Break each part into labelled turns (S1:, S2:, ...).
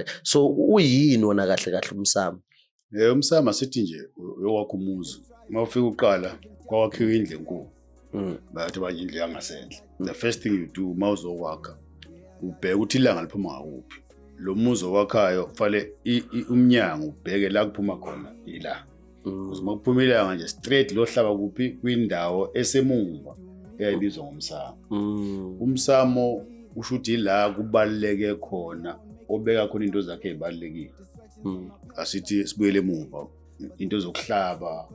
S1: right. So uyini wona kahle kahle umsamo?
S2: Umsamo sithi nje uyowakha umuzi. Uma ufika uqala kwakhiwa indlu enkulu. Bathi abanye indlu yangasendle. The first thing you do uma uzowakha ubheka ukuthi ilanga liphuma ngakuphi. Lo muzi owakhayo kufanele umnyango ubheke la kuphuma khona ilanga. Ukuze uma kuphuma ilanga nje straight lo hlaba kuphi kwindawo esemumva eyayibizwa ngomsamo. Umsamo ushuthi la kubaleke khona obeka khona into zakhe ezibalekile. Asithi sibuyele emuva into zokuhlaba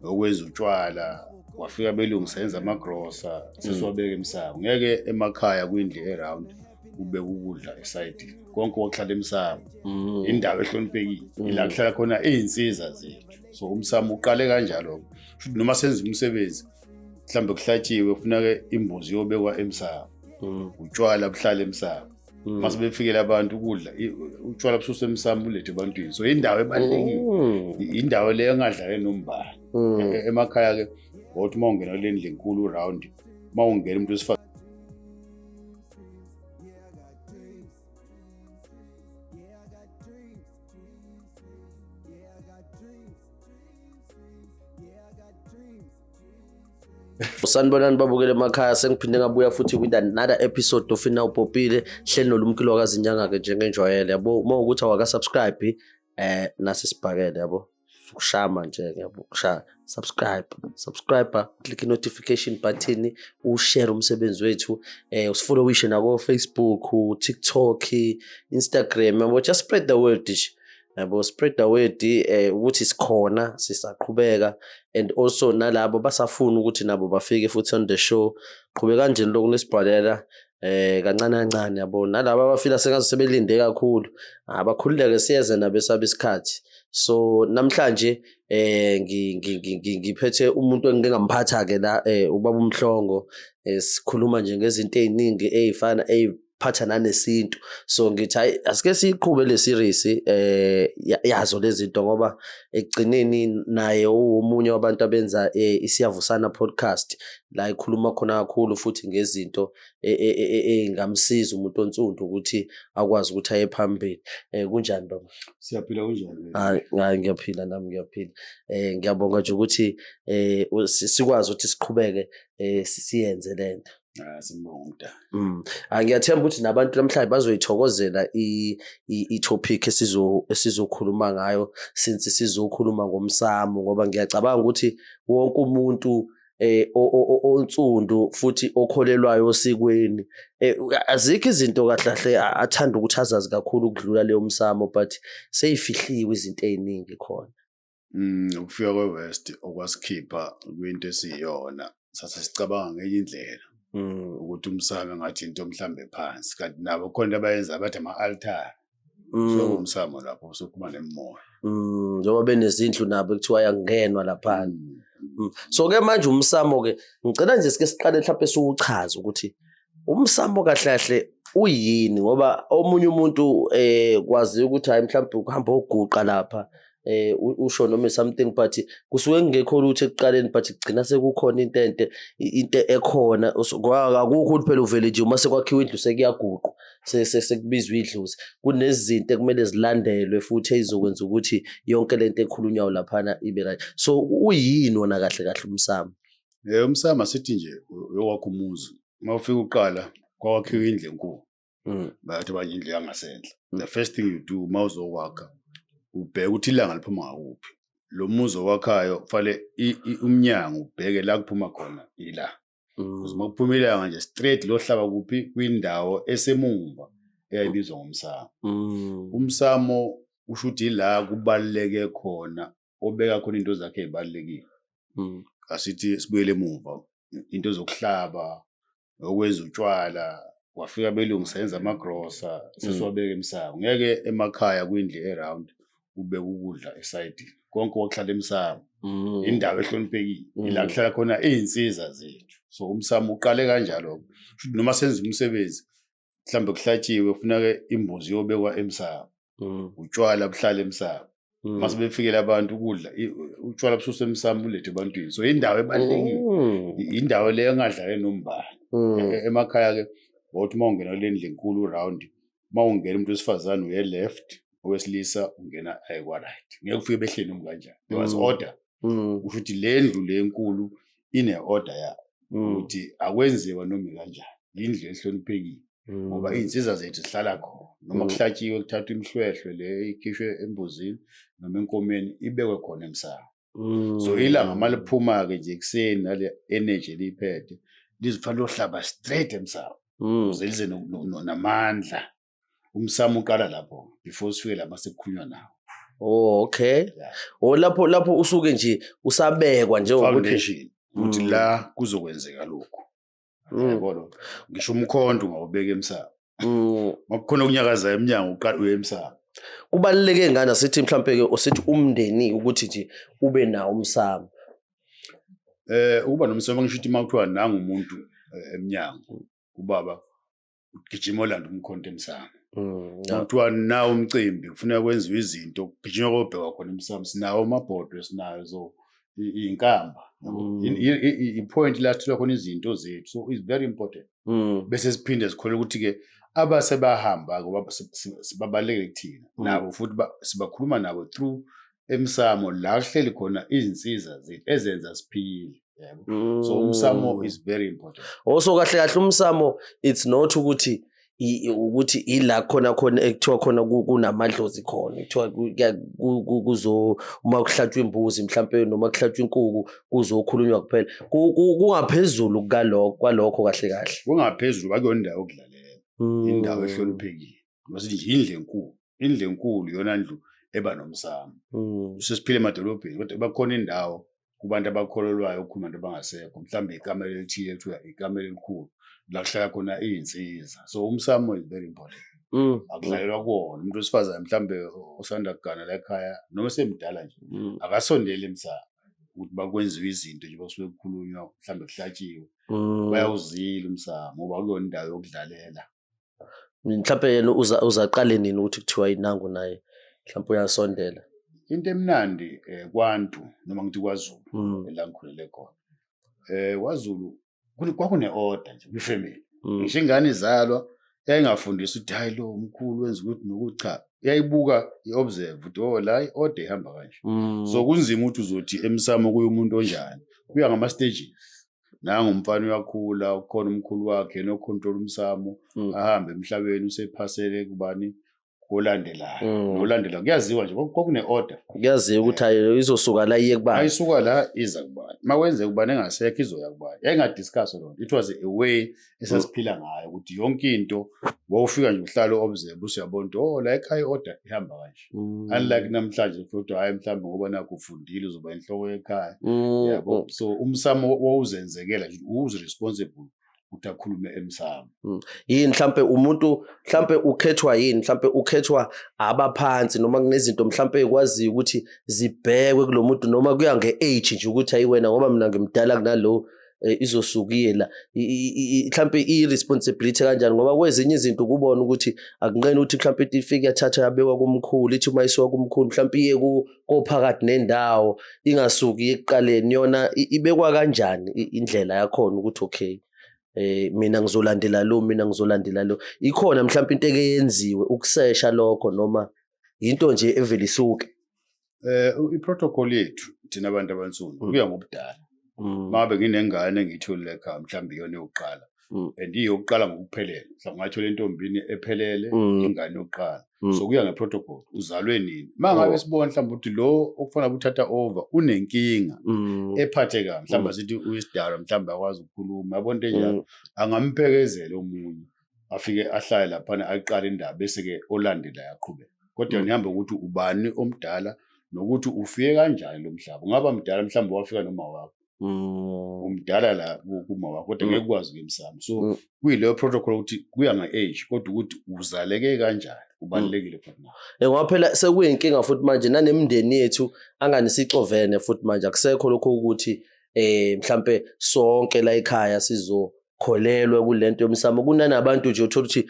S2: okwenza utshwala wafika belungisa enza amagrosa sesiwabeka emsamo. Ngeke emakhaya kwindle around ubeka ukudla eside konke okuhlala emsamo indawo ehloniphekile la kuhlala khona izinsiza zethu. So umsamo uqale kanjalo futhi noma senza umsebenzi mhlambe kuhlatshiwe kufuneka imbuzi yobekwa emsamo utshwala buhlala emsamo mase befikela abantu ukudla utshwala bususwe emsamo ulethe ebantwini. So indawo ebalekile indawo leyo engadlale nombani emakhaya ke wathi mawungena le ndle enkulu round mawungena umuntu wesifazane
S1: Sanibonani babukele emakhaya, sengiphinde ngabuya futhi with another episode of Now Popile hleli nolumkilo kazinyanga ke njengenjwayele yabo. Uma ukuthi awaka subscribe nasisibhakele yabo ukushama nje yabo kusha subscriber click notification button ushare umsebenzi wethu usifollow wishe nako Facebook, TikTok, Instagram yabo. Just spread the word yabo, spread the word ukuthi sikhona sisaqhubeka and also nalabo basafuna ukuthi nabo bafike futhi on the show qhubeka kanje lokho nesibhalela kancane kancane yabo. Nalabo abafila sengaze sebelinde kakhulu abakhululeke siyeze nabesaba isikhathi. So namhlanje ngiphethe umuntu engingamphatha ke la ubaba uMhlongo. Sikhuluma nje ngezinto eziningi ezifana phatha nanesintu. So ngithi hayi asike siqhube le series yazo lezi zinto ngoba ekugcineni naye umunye wabantu abenza isiyavusana podcast la ikhuluma khona kakhulu futhi ngezinto engamsiza umuntu onsundu ukuthi akwazi ukuthi aye phambili. Kunjani baba?
S2: Siyaphila kunjani?
S1: Hayi ngiyaphila nami ngiyaphila. Ngiyabonga nje ukuthi sikwazi ukuthi siqhubeke siyenze lento.
S2: Sibonga.
S1: Ngiyathemba ukuthi nabantu namhlanje bazoyithokozela i-topic esizokhuluma ngayo since sizokhuluma ngomsamo ngoba ngiyacabanga ukuthi wonke umuntu onsundu futhi okholelwayo osikweni azikho izinto kahle athanda ukuthi azazi kakhulu ukudlula leyo msamo but seyifihliwe izinto eziningi khona.
S2: Ukufika kwe-West okwasikhipha kwinto esiyona sase sicabanga ngenye indlela. Ukuthi umsamo ngathi into mhlambe phansi kanti nabo khona abayenza bathi ama-altar. So umsamo lapho usuphuma nemoya.
S1: Njengoba benezindlu nabo ekuthiwa yangenwa lapha. So ke manje umsamo ke ngicela nje sike siqale mhlawumbe siwuchaza ukuthi umsamo kahle kahle uyini ngoba omunye umuntu kwazi ukuthi hayi mhlawumbe ukuhamba uguqa lapha usho noma something but kusuke ngekho lutho ekuqaleni but igcina sekukhona into ekhona akukho ukuthi phela uvele nje uma sekwakhiwa indlu sekuyaguqwa sekubizwa idlozi. Kunezinto ekumele zilandelwe futhi ezizokwenza ukuthi yonke lento ekhulunywayo lapha ibe right. So uyini wona kahle kahle umsamo?
S2: Umsamo sithi nje uyowakha umuzi. Uma ufika uqala kwakhiwa indlu enkulu. Bathi abanye indlu yangasendle. The first thing you do uma uzowakha ubheka ukuthi ilanga liphuma ngakuphi. Lo muzi owakhayo kufanele umnyango ubheke la kuphuma khona ilanga. Ukuze uma kuphuma ilanga nje straight lo hlaba kuphi kwindawo esemumva eyayibizwa ngomsamo. Umsamo ushuthi la kubaleke khona obeka khona into zakhe ezibalekile. Asithi sibuyele emuva into zokuhlaba okwenza utshwala wafika belungisa enza amagrosa sesiwabeka emsamo. Ngeke emakhaya kwindle around ubeka ukudla eside konke okuhlala emsamo indawo ehloniphekile la kuhlala khona izinsiza zethu. So umsamo uqale kanjalo futhi noma senza umsebenzi mhlambe kuhlatshiwe kufuneka imbuzi yobekwa emsamo utshwala buhlala emsamo mase befikela abantu ukudla utshwala bususwe emsamo ulethe ebantwini. So indawo ebalekile indawo leyo engadlale nombani emakhaya ke wathi mawungena le ndle enkulu round mawungena umuntu wesifazane uye left owesilisa ungena ayekwa right ngeke ufike behleli noma kanjani there was order usho ukuthi le ndlu le enkulu ine order yayo ukuthi akwenziwa noma kanjani indlu ehloniphekile ngoba izinsizwa zethu zihlala khona noma kuhlatshiwe kuthathwa imhlwehlwe le ikhishwe embuzini noma enkomeni ibekwe khona emsamo so ilanga maliphuma ke nje ekseni nale energy liphethe lizifanele ohlaba straight emsamo ukuze lize namandla umsamo uqala lapho before sifike lapha sekukhulunywa nawo.
S1: Oh okay. Oh lapho usuke nje usabekwa nje
S2: foundation ukuthi la kuzokwenzeka lokho. Yabona ngisho umkhonto ngawubeka emsamo. Makukhona ukunyakaza eminyango uqala uye emsamo.
S1: Kubaluleke ngani sithi mhlambe ke usithi umndeni ukuthi nje ube nawo umsamo.
S2: Ukuba nomsamo ngisho ukuthi makuthiwa nanga umuntu eminyango ubaba ugijima olanda umkhonto emsamo. Kuthiwa nawo umcimbi kufuneka kwenziwe izinto kugijima kobheka khona emsamo sinawo amabhodwe sinazo inkamba i-point lathi khona izinto zethu so it's very important bese siphinde sikhole ukuthi ke abasebahamba ngoba sibabaleke kuthina nabo futhi sibakhuluma nabo through emsamo la kuhleli khona izinsiza zethu ezenza siphile yabo so umsamo is very important
S1: also kahle umsamo it's not ukuthi ila khona ekuthiwa khona kunamadlozi khona ekuthiwa kuzo uma kuhlatshwa imbuzi mhlambe noma kuhlatshwa inkukhu kuzokhulunywa kuphela kungaphezulu kwalokho kahle
S2: kungaphezulu bakuyona indawo okudlalela indawo ehloniphekile masithi nje indle enkulu yona ndlu eba nomsamo sesiphile emadolobheni kodwa bakhona indawo kubantu abakholelwayo ukukhuluma abantu abangasekho mhlambe ikamela elithile ekuthiwa ikamela elikhulu la kuhlala khona izinsiza so umsamo is very important akudlalelwa kuwona umuntu wesifazane mhlambe osanda kugana la ekhaya noma semdala nje akasondele emsamo ukuthi bakwenziwe izinto nje basuke kukhulunywa mhlambe kuhlatshiwe bayawuzila umsamo ngoba kuyona indawo yokudlalela
S1: mhlambe yena uzaqale nini ukuthi kuthiwa inangu naye mhlambe uyasondela
S2: into emnandi kwantu noma ngithi kwaZulu elangikhulele khona kwaZulu kwakune order nje kwifamily ngisho ingane izalwa yayingafundisa ukuthi hayi lo umkhulu wenza ukuthi nokuthi cha yayibuka iobserve ukuthi la iorder ihamba kanje so kunzima ukuthi uzothi emsamo kuye umuntu onjani kuya ngama stages nanga umfana uyakhula ukhona umkhulu wakhe nocontrol umsamo ahambe emhlabeni usephasele kubani olandelayo kuyaziwa nje kokune order
S1: kuyaziwa ukuthi hayi izosuka la iye kubani
S2: ayisuka la iza kubani makwenze kubani engasekho izoya kubani yayingadiscuss lo it was a way esasiphila ngayo ukuthi yonke into wawufika nje uhlalo observe usiyabona ukuthi la ekhaya order ihamba kanje unlike namhlanje futhi hayi mhlawumbe ngoba nakho ufundile uzoba inhloko ekhaya yabo so umsamo wawuzenzekela nje uze responsible utakhulume emsamo
S1: yini mhlambe umuntu mhlambe ukhethwa yini mhlambe ukhethwa abaphansi noma kunezinto mhlambe ekwazi ukuthi zibhekwe kulomuntu noma kuya ngeage nje ukuthi ayiwena ngoba mina ngimdala kunalo izosukiye la mhlambe irresponsibility kanjani ngoba kwezinye izinto kubona ukuthi akunqeni ukuthi mhlambe ifike yathatha yabekwa kumkhulu ithi uma isuka kumkhulu mhlambe iye kophakathi nendawo ingasuki ekuqaleni yona ibekwa kanjani indlela yakhona ukuthi okay mina ngizolandela lo ikhona mhlawumbe into eyenziwe ukusesha lokho noma into nje evela isuke
S2: iprotocol yethu thina abantu abansundu kuya ngobudala mabe nginengane ngitholile ekhaya mhlawumbe iyona yokuqala and iyokuqala ngokuphelele mhlawumbe ngathola intombini ephelele ingane yokuqala so kuya ngeprotocol uzalwe nini mangabe sibona mhlawumbe ukuthi lo okufana ukuthatha over unenkinga ephatheka mhlawumbe sithi uyisidara mhlawumbe akwazi ukukhuluma yabona into enjalo angamphekezela omunye afike ahlale lapha aqala indaba bese ke olandela yaqhubeka kodwa ngihamba ukuthi ubani omdala nokuthi ufike kanjani lo mhlaba ungaba mdala mhlawumbe wafika noma wakho umdala la kuma wakho kodwa ngeke ukwazi ngemsamo so kuyileyo protocol ukuthi kuya ngeage kodwa ukuthi uzaleke kanjani kubalekile futhi
S1: ngoba phela sekuyinkinga futhi manje nanemndeni yethu anganisicovene futhi manje akusekho lokho ukuthi mhlambe sonke la ekhaya kholelwe kulento yomsamo. Kunanabantu nje uthola ukuthi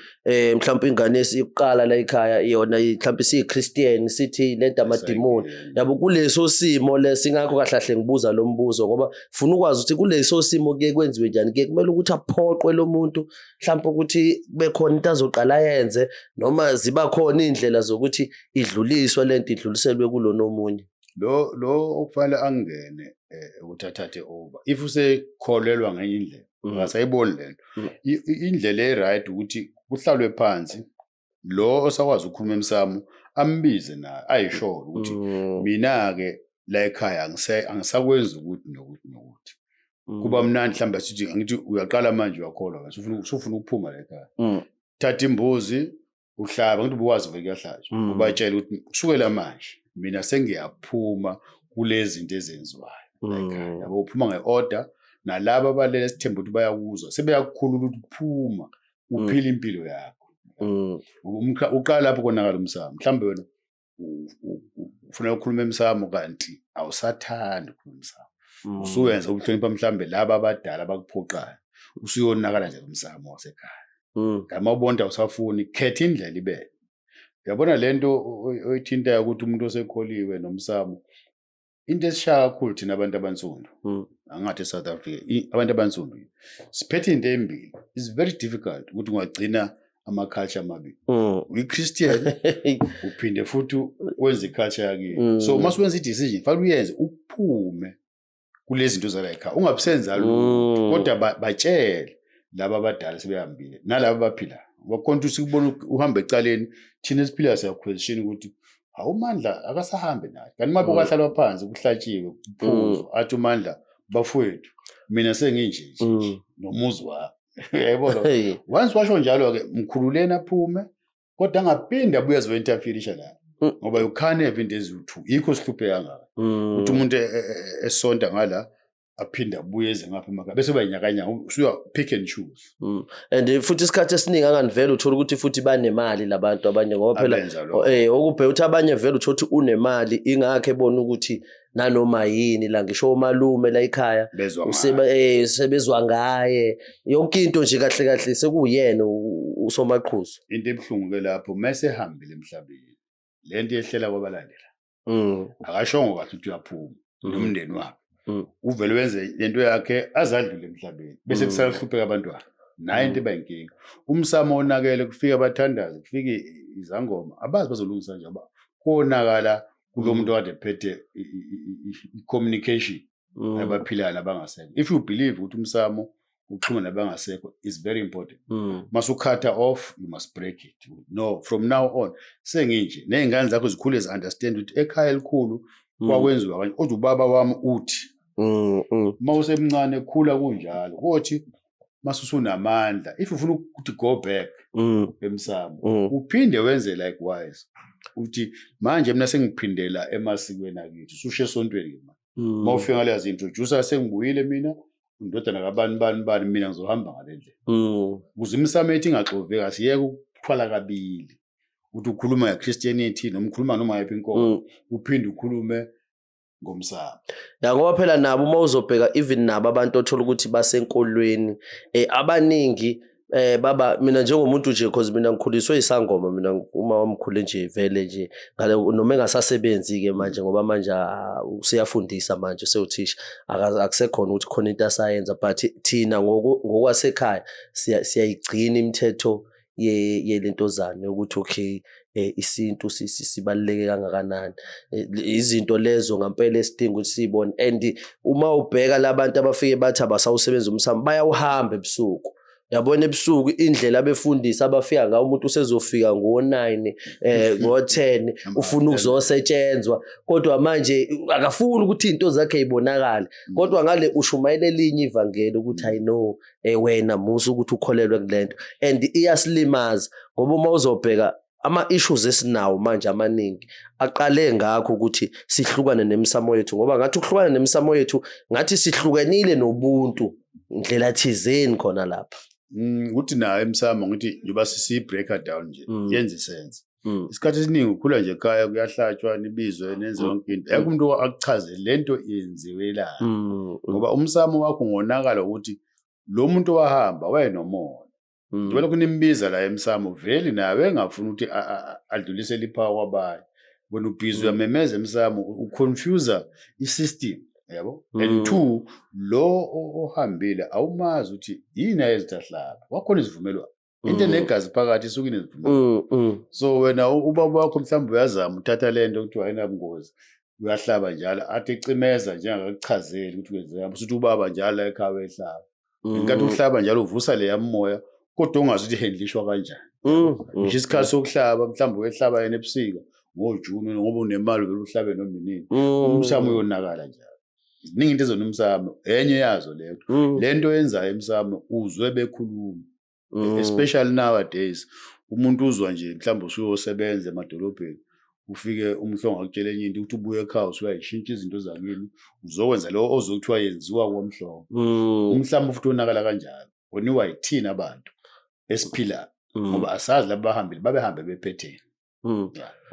S1: mhlawumbe ingane yokuqala la ekhaya yona mhlawumbe siyi-Christian sithi lento amadimoni. Yabo kuleso simo lesi ingakho kahle kahle ngibuza lo mbuzo ngoba funa ukwazi ukuthi kuleso simo kuye kwenziwe njani. Kuye kumele ukuthi aphoqwe lo muntu mhlawumbe ukuthi kube khona into azoqala yenze noma ziba khona iy'ndlela zokuthi idluliswe lento idluliselwe kulo nomunye.
S2: Lo okufanele angene ukuthi athathe over if usekholelwa ngenye indlela ngasayiboni lento indlela e-right ukuthi kuhlalwe phansi lo osakwazi ukukhuluma emsamo ambize naye ayisholo ukuthi mina-ke la ekhaya angisakwenzi ukuthi nokuthi kuba mnandi mhlawumbe sithi angithi uyaqala manje uyakholwa kahle usufuna ukuphuma la ekhaya thatha imbuzi uhlaba ngithi ubuwazi vele kuyahlatshwa ubatshela ukuthi kusukela manje mina sengiyaphuma kulezi zinto ezenziwayo la ekhaya yabo uphuma nge-order nalabo abalele sithemba ukuthi bayakuzwa sebeyakukhulula ukuthi kuphuma uphila impilo yakho uqala lapho konakala umsamo mhlawumbe wena ufuna ukukhuluma emsamo kanti awusathandi ukukhuluma emsamo usuyenza ukuhlonipha mhlawumbe laba abadala abakuphoqayo usuyonakala nje umsamo wasekhaya ngama ubonda awusafuni khetha indlela ibe uyabona lento oyithintayo ukuthi umuntu osekholiwe nomsamo into esishaya kakhulu thina abantu abansundu angathi eSouth Africa abantu abansundu siphethe into embili it's very difficult ukuthi ungagcina ama-culture amabili uyi-Christian uphinde futhi wenze i-culture yakini so uma uwenza i-decision fanele uyenze uphume kulezi zinto zala ekhaya ungabisenza lutho kodwa batshele laba abadala sebehambile nalabo abaphilayo wakhona ukuthi sikubona uhamba ecaleni thina esiphilayo siyakhwezishini ukuthi awuMandla akasahambe naye kanti mabe kwahlalwa phansi kuhlatshiwe kuphuzwa athi uMandla bafowethu mina senginje nomuzi wami yayibona once washo njalo-ke mkhululeni aphume kodwa angaphinde abuye azointerferisha la ngoba you can't have into eziwu-2 yikho sihluphe kangaka ukuthi umuntu esonta ngala aphinde abuye eze ngapha emakhaya bese bayinyakanya usuya pick and choose
S1: and futhi isikhathi esiningi anganivela uthola ukuthi futhi banemali labantu abanye ngoba phela okubheka ukuthi abanye vele uthola ukuthi unemali ingakho ebona ukuthi nanoma yini la ngisho umalume la ekhaya sebezwa ngaye yonke into nje kahle kahle sekuyena usomaqhuzu.
S2: Into ebuhlungu-ke lapho mase ehambile emhlabeni lento yehlela kwabalandela akashongo kahle ukuthi uyaphuma nomndeni wakhe uvele wenze lento yakhe azadlule emhlabeni bese kusahlupheka abantwana nayo into ebayinkinga umsamo onakele kufika abathandazi kufike izangoma abazi bazolungisa nje konakala kulo muntu okade ephethe i-communication abaphilayo nabangasekho if you believe ukuthi umsamo ukuxhuma nabangasekho is very important masukhatha off you must break it no from now on senginje nezingane zakho zikhule zi-understand ukuthi ekhaya elikhulu kwakwenziwa kanje kodwa ubaba wami uthi mawusemncane khula kunjalo kothi masusunamandla if ufuna ukuthi go back emsamo uphinde wenze likewise uthi manje mina sengiphindela emasikweni akithi usushe esontweni mawufika ngale yazi-introducer sengibuyile mina indodana kabani mina ngizohamba ngale ndlela ukuze imsamo ethi ingaxoveki asiyeke ukuthwala kabili ukuthi ukhuluma nge-Christianity noma ukhuluma noma yaphi inkonzo uphinde ukhulume ngomsamo
S1: ya ngoba phela nabo uma uzobheka even nabo abantu othola ukuthi basenkolweni abaningi baba mina njengomuntu nje because mina ngikhuliswe isangoma mina uma wamkhule nje vele nje ngale noma engasasebenzi ke manje ngoba manje usiyafundisa manje sewuthisha akusekhona ukuthi khona into asayenza but thina ngokwasekhaya siyayigcina imithetho yelento zane ukuthi okay isintu sibaluleke kangakanani izinto lezo ngempela esidinga ukuthi sibone and uma ubheka labantu abafike bathi abasawusebenza umsamo bayawuhamba ebusuku yabona ebusuku indlela abefundisa abafika ngawo umuntu usezofika ngo9 ngo10 ufuna ukuzosetshenzwa kodwa manje akafuni ukuthi into zakhe zibonakale kodwa ngale ushumayela elinye ivangeli ukuthi I know wena musu ukuthi ukholelwe kulento and iyasilimaza ngoba uma uzobheka ama-issues esinawo manje amaningi aqale ngakho ukuthi sihlukane nemisamo yethu ngoba ngathi ukuhlukana nemisamo yethu ngathi sihlukenile nobuntu indlela thizeni khona lapha
S2: ukuthi nayo emsamo ngithi njoba sisi-breaker down nje yenze sense isikhathi esiningi ukhula nje ekhaya kuyahlatshwa nibizwe nenze yonke into yakho umuntu akuchaze lento yenziwelana ngoba umsamo wakho ngonakala ukuthi lo muntu owahamba wayenomoya njengoba kunimbiza la emsamo vele nawe engafuni ukuthi adlulisele ipower kwabanye wena ubhizi uyamemeza emsamo uconfuser isystem yabo and two lo ohambile awumazi ukuthi yini ayezitahlaba wakhona izivumelwano into enegazi phakathi isuke inezivumelwano so wena ubaba wakho mhlawumbe uyazama uthatha lento ukuthi ayinabungozi uyahlaba njalo athi ecimeza njengakakuchazeli ukuthi kwenzeka usuthi ubaba njalo ekhaya wehlaba inkathi uhlaba njalo uvusa le yamoya kodwa ungazi ukuthi handlishwa kanjani ngisho isikhathi sokuhlaba mhlawumbe wehlaba yena ebusika ngoJune ngoba unemali vele uhlabe noma inini umsamo uyonakala njalo iningi into ezonomsamo enye yazo lento yenza emsamo uzwe bekhuluma especially nowadays umuntu uzwa nje mhlawumbe usuyosebenza emadolobheni ufike umhlongo akutshela enye into ukuthi ubuye ekhaya usuyayishintsha izinto zakini uzokwenza lo ozokuthiwa yenziwa komhlongo umhlawumbe futhi onakala kanjalo woniwa yithina abantu esiphila ngoba asazi laba bahambile babehambe bephethene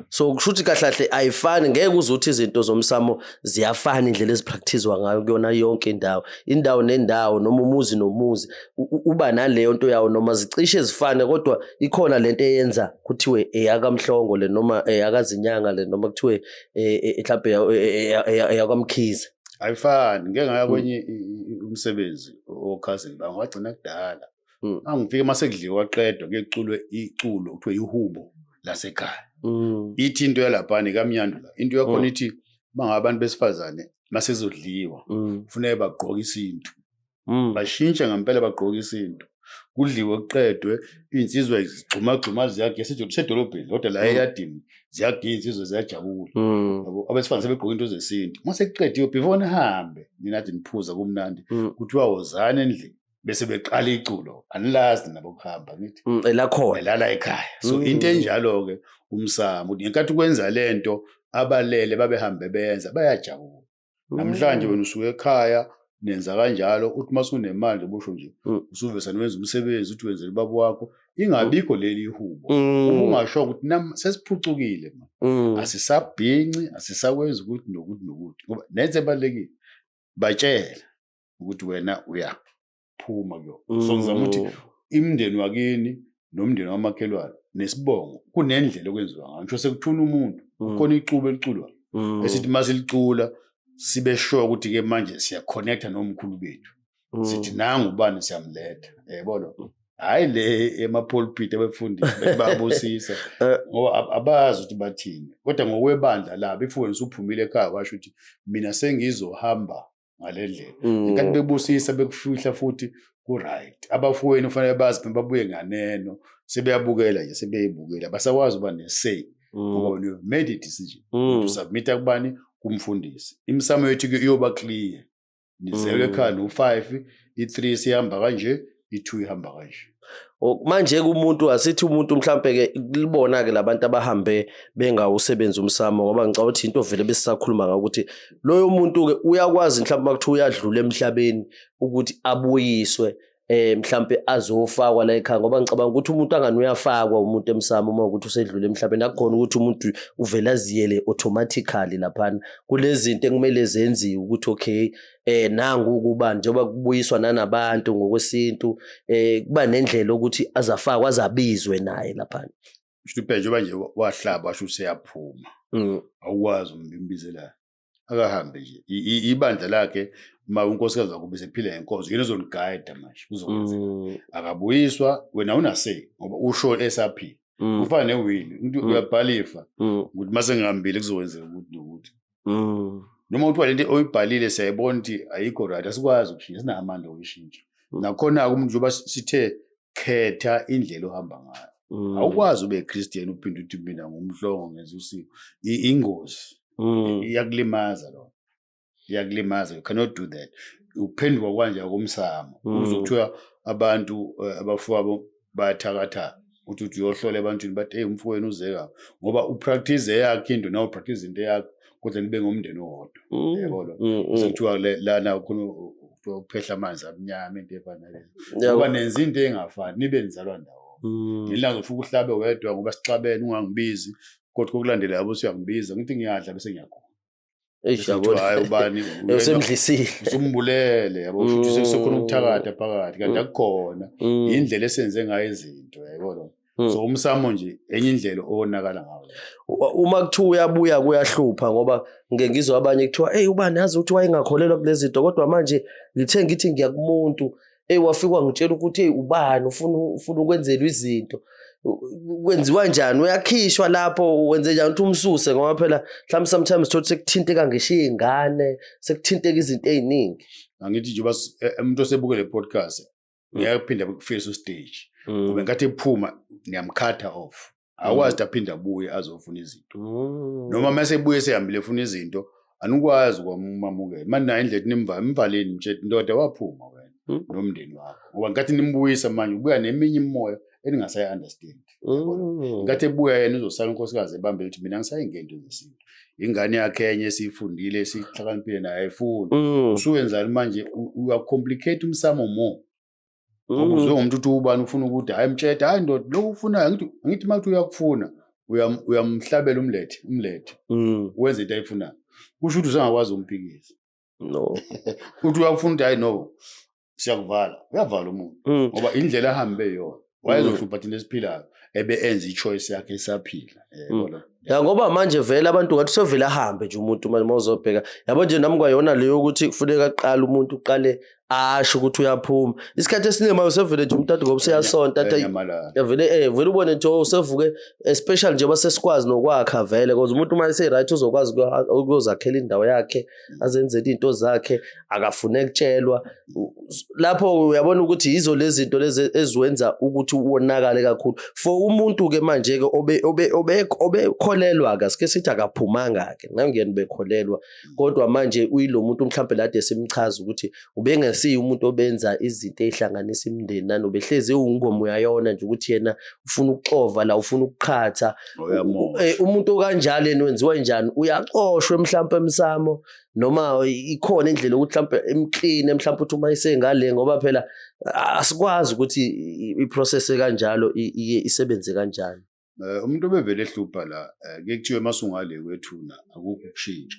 S1: so kushuthi kahlahle ayifani ngeke uzuthi izinto zomsamo ziyafana indlela ezipracticewa ngayo kuyona yonke indawo nendawo noma umuzi nomuzi uba naleyo nto yawo noma zicishe ezifane kodwa ikhona lento eyenza kuthiwe eyakamhlongo le noma eyakazinyanga le noma kuthiwe mhlawumbe eyakwamkhize
S2: ayifani ngeke ngaya kwenye umsebenzi okhazini bangagcina kudala angifike mase kudliwa qedwa kuyeculwe iculo kuthiwe ihubo lasekhaya ithi into yalaphani kamnyandula into yakhona ithi bangabantu besifazane masezodliwa kufanele bagqoke isintu bashintshe ngempela bagqoke isintu kudliwe kuqedwe insizwa izigxuma ziyagesa esedolobheni kodwa la eyadini ziyagida insizwa ziyajabula yabo abesifazane sebegqoka into zesintu mase kuqediwe before nihambe ninathi niphuza kumnandi kuthiwa wozana endlini bese beqala iculo anilazi nabo kuhamba ngithi
S1: elakhona
S2: elala ekhaya so into enjalo ke umsamo ngenkathi kwenza lento abalele babehambe benza bayajabula namhlanje wena usuke ekhaya nenza kanjalo uthi masunemali ubusho nje usuvesa niwenza umsebenzi uthi wenzele baba wakho ingabikho leli ihubo ungasho ukuthi sesiphucukile asisabhinci asisakwenza ukuthi nokuthi ngoba nenze balekile batshela ukuthi wena uyaphuma kuyo so ngizama ukuthi imndeni wakini nomndeni wamakhelwane nesibongo kunendlela okwenziwa ngayo ngisho sekuthuna umuntu khona icubo eliculwa esithi masilicula sibe sure ukuthi ke manje siya connecta nomkhulu bethu sithi nangu ubani siyamletha yabona hayi le emapulpit abefundisi babusisa ngoba abazi ukuthi bathini kodwa ngokwebandla la befuna usuphumile ekhaya washo ukuthi mina sengizohamba ngalendlela inkathi bebusisa bekufihla futhi ku right abafowenu ufanele bazi babuye nganeno sebeyabukela nje sebeyibukela basakwazi uba ne say ngoba you made a decision to submit kubani kumfundisi imsamo yethu iyoba clear nizelwe ekhaya no5 i3 sihamba kanje i2 ihamba kanje
S1: manje kumuntu asithi umuntu mhlambe ke libona ke labantu abahambe bengawusebenza umsamo ngoba ngicabanga ukuthi into vele besisakhuluma ngayo ukuthi loyo muntu ke uyakwazi mhlambe makuthiwa uyadlula emhlabeni ukuthi abuyiswe mhlambe azofakwa la ekhaya ngoba ngicabanga ukuthi umuntu angani uyafakwa umuntu emsamo uma ukuthi usedlule emhlabeni akukhona ukuthi umuntu uvela aziyele automatically lapha kulezi zinto ekumele zenziwe ukuthi okay nangu ukuba njengoba kubuyiswa nanabantu ngokwesintu kuba nendlela ukuthi azafakwa azabizwe naye lapha
S2: mhlawumbe njengoba nje wahlaba washo useyaphuma awukwazi umbimbizela akahambe nje ibandla lakhe ma unkosikazi wakho bese phila ngenkonzo yena uzoniguide manje uzokwenza akabuyiswa wena unasay ngoba usho SAP ufana newili umuntu uyabhalifa ukuthi mase ngihambile kuzokwenzeka ukuthi nokuthi noma uthi walento oyibhalile siyayibona ukuthi ayikho right asikwazi ukushintsha sinamandla okushintsha nakhona umuntu njengoba sithe khetha indlela ohamba ngayo awukwazi ube Christian uphinde uthi mina ngumhlongo ngenza usiko ingozi iyakulimaza lo iyakulimaza you cannot do that uphenduka kwanje akumsamo uzokuthiwa abantu abafowabo bayathakatha ukuthi uyohlola ebantwini bathi hey umfowenu uzeka ngoba upractice yakhe into nawo practice into yakhe kodwa nibe ngomndeni owodwa yabona uzokuthiwa lana khona ukuphehla amanzi amnyama into efana naleyo ngoba nenza into engafani nibe nizalwa ndawo ngilazo ufika uhlabe wedwa ngoba sixabene ungangibizi kodwa kokulandela yabo usiyangibiza ngithi ngiyadla bese ngiyakhona Kuthiwa hayi ubani
S1: usemdlisile
S2: usumbulele yabo futhi sekukhona ukuthakatha phakathi kanti akukhona indlela esenze ngayo izinto yayibona. So umsamo nje enye indlela onakala ngayo.
S1: Uma kuthiwa uyabuya kuyahlupha ngoba ngeke ngizwe abanye kuthiwa hey ubani yazi ukuthi wayengakholelwa kulezi zinto kodwa manje ngithe ngithi ngiyakumuntu wafika ngitshela ukuthi hey ubani ufuna ukwenzelwa izinto kwenziwa kanjani uyakhishwa lapho wenze njani ukuthi umsuse ngoba phela mhlawumbe sometimes thothi sekuthinteka ngisho izingane sekuthinteka izinto eziningi.
S2: Angithi nje bas umuntu osebuke le podcast uyaphinda kufisa stage ngoba ngathi ephuma niyamkhatha off akwazi aphinda abuye azofuna izinto noma mase ebuye sehambile efuna izinto anikwazi kwamamukela manje na indlela nimvaleni nje indoda waphuma wena nomndeni wakho ngoba ngathi nimbuyisa manje ubuya neminye imimoya eningasayi understand ngathi ebuya yena uzosala unkosikazi ebambe ukuthi mina ngisayingento zesinto ingane yakhe enye esifundile esihlakaniphile naye ayifuni usuyenzani manje uyacomplicate umsamo more. Uzwe umuntu uthi ubani ufuna ukuthi hayi mtshela hayi ndoda lo ufunayo ngithi mathi uyakufuna uyamhlabela umlethe wenze into ayifunayo kusho ukuthi usangakwazi umphikisa
S1: no
S2: uthi uyafuna ukuthi hayi no siyakuvala uyavala umuntu ngoba indlela ahambe yona wayezohlupha thina esiphilayo ebe enza ichoice yakhe esaphila yabona.
S1: Ya ngoba manje vele abantu ngathi sovela ahambe nje umuntu manje uzobheka yabo nje nami kwayona leyo ukuthi kufuneka aqala umuntu uqale asho ukuthi uyaphuma isikhathi esiningi manje usevele nje umuntu athi ngoba useyasonta vele vele ubone nje usevuke especially nje basesikwazi nokwakha vele because umuntu manje sey right uzokwazi ukuyozakhela indawo yakhe azenzele izinto zakhe akafune kutshelwa lapho uyabona ukuthi izo lezi zinto lezi eziwenza ukuthi uwonakale kakhulu for umuntu ke manje ke obekholelwa kasike sithi akaphumanga ke ngangiyeni bekholelwa kodwa manje uyilo muntu mhlambe lade simchaza ukuthi ubengesiye umuntu obenza izinto ezihlanganisa imindeni nanobehlezi ungoma uyayona nje ukuthi yena ufuna ukuxova la ufuna ukuqhatha umuntu kanjalo yena wenziwa njani uyaxoshwe mhlambe emsamo noma ikhona indlela ukuthi mhlambe emclean mhlambe uthi uma isengale ngoba phela asikwazi ukuthi iprocess kanjalo isebenze kanjani.
S2: Umuntu obevele ehlupha la ke kuthiwe masungale kwethuna akukho ukushintsha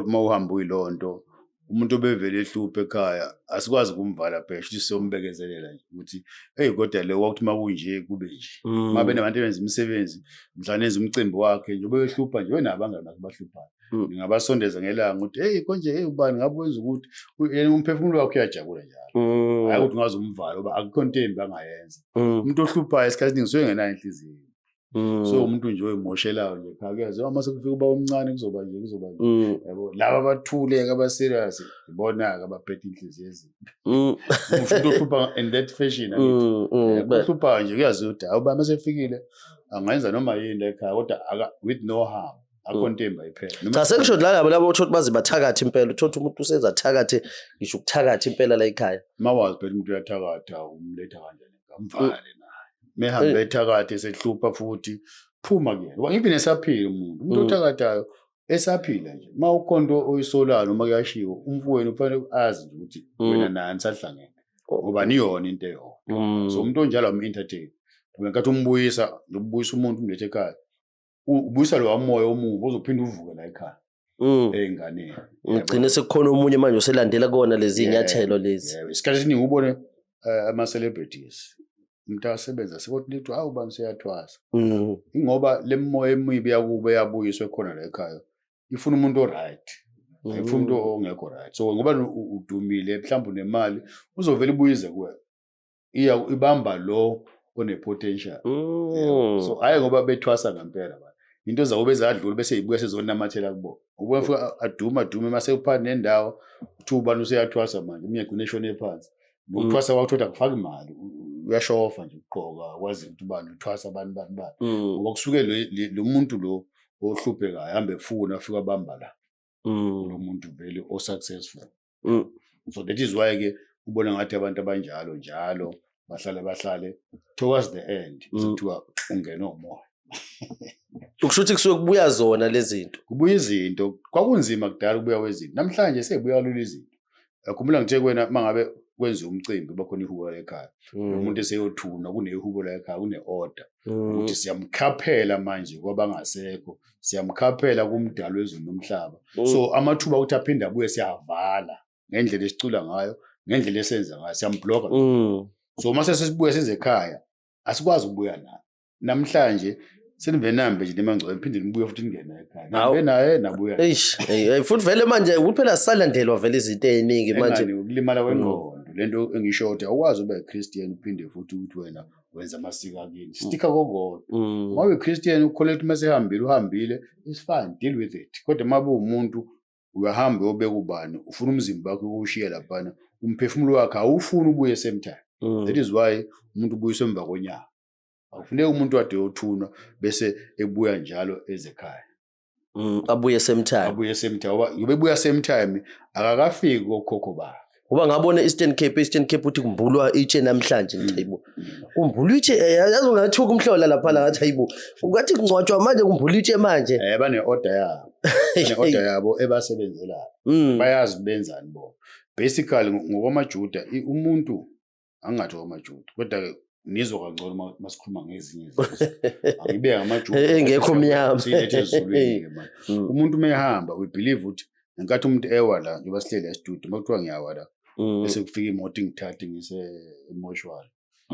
S2: mawuhamba uyilonto umuntu obevele ehlupha ekhaya asikwazi kumvala phela ukuthi siyombekezelela nje ukuthi hey kodwa le wakuthi makunje kube nje mabe nabantu benza imisebenzi mhlawumbe enza umcimbi wakhe nje obehlupha nje wena abangani bakhe bahluphayo ngingabasondeza ngelanga ukuthi hey konje hey ubani ngabe wenza ukuthi yena umphefumulo wakhe uyajabula njalo hayi ukuthi ngaze umvala ngoba akukho into embi angayenza umuntu ohluphayo esikhathini ngisuke ngenayo inhliziyo so umuntu nje oyemoshelayo nje phakaze uma sekufika uba omncane kuzoba nje yabo laba abathuleka aba serious ibona ke abaphethe inhliziyo ezimbi umuntu ohlupha in that fashion uhlupha nje uyazi ukuthi awuba masefikile angayenza noma yini ekhaya kodwa with no harm akontemba iphela
S1: cha sekusho labo uthi baze bathakathe impela uthothi umuntu usenza thakathe ngisho ukuthakatha impela la ekhaya
S2: mawazi phela umuntu uyathakatha umletha kanjani ngamvale naye mehambe ethakathe esehlupha futhi phuma kuyena ngiphinde esaphila umuntu othakathayo esaphila nje mawukhonto oyisolana noma kuyashiwo umfowenu ufanele azi nje ukuthi wena nani sahlangene ngoba niyona into eyodwa so umuntu onjalo am-entertain ngathi umbuyisa umuntu umlethe ekhaya ubuyisa lo moya omubi uzophinda uvuke la ekhaya einganeni
S1: ugcine sekukhona umunye manje uselandela kona lezi inyathelo lezi
S2: isikhathi esiningi ubone ama celebrities umuntu asebenza sekothi lithi hawu bani seyathwasa ingoba lemoya emibi yakube yabuyiswe khona la ekhaya ifuna umuntu oright ayifuna umuntu ongekho right so ngoba udumile mhlawumbe unemali uzovela ibuyize kuwena ibamba lo one potential so hayi ngoba bethwasa ngempela bani into zawo bezadlula bese ibuye sezonamathela kubo ubona adume mase upha nendawo uthi ubani useyathwasa manje umnye gcine eshone phansi ukuthwasa wakuthola akufaka imali uyashofa nje uqoka wazi ukuthi ubani uthwasa bani ngoba kusuke lo muntu lo ohluphekayo hambe efuna afika bamba la lo muntu vele o successful so that is why ke ubona ngathi abantu abanjalo njalo bahlale towards the end kuthiwa ungena umoya
S1: ukusho ukuthi kusuke kubuya zona lezi zinto
S2: kubuya izinto kwakunzima kudala kubuya wezinto namhlanje sebuya lula izinto akhumbula ngithe kwena mangabe kwenziwa umcimbi bakhona ihubo la ekhaya umuntu eseyothuna kunehubo la ekhaya kune-order ukuthi siyamkhaphela manje kwabangasekho siyamkhaphela kumdalo wezulu nomhlaba so amathuba ukuthi aphinde abuye siyavala ngendlela esicula ngayo ngendlela esenza ngayo siyambloka so mase sesibuye size ekhaya asikwazi ukubuya naye namhlanje senivenambe nje nemangcwele iphinde nibuye futhi ningena ekhaya nambe naye nabuya
S1: futhi vele manje ukuphela sisalandelwa vele izinto eziningi manje
S2: ukulimala kwengqondo lento engisho ukuthi awukwazi ube Christian uphinde futhi ukuthi wena wenza amasiko akini stika kokodwa uma ube Christian ukholect mase uhambile it's fine deal with it kodwa mabe umuntu uyahamba uyobeka ubani ufuna umzimba wakhe uwushiye lapha umphefumulo wakhe awufuni ubuye same time that is why umuntu ubuyiswa emva konyaka akufuneki umuntu ade yothunwa bese ebuya njalo ezekhaya
S1: abuye same time
S2: ngoba ubebuya same time akakafiki kokhokho bakhe
S1: uba ngabona Eastern Cape uthi kumbulwa itshe namhlanje ngichibo kumbulwa itshe yazi ungathuka umhlola lapha la ngathi hayibo ungathi kungcwatshwa manje kumbulwa itshe manje
S2: bane order yabo order yabo ebasebenzela bayazi benzani bo basically ngokwamajuda umuntu angathi kwamajuda kodwa nizwa kangcono masikhuluma ngezinye izinto angibeka ngamajuda
S1: engekho umnyama
S2: silethe ezulwini manje umuntu mehamba we believe ukuthi ngenkathi umuntu ewa la njengoba sihlele e-studio makuthiwa ngiyawa la bese kufika imoto ingithathe ngise emoshwari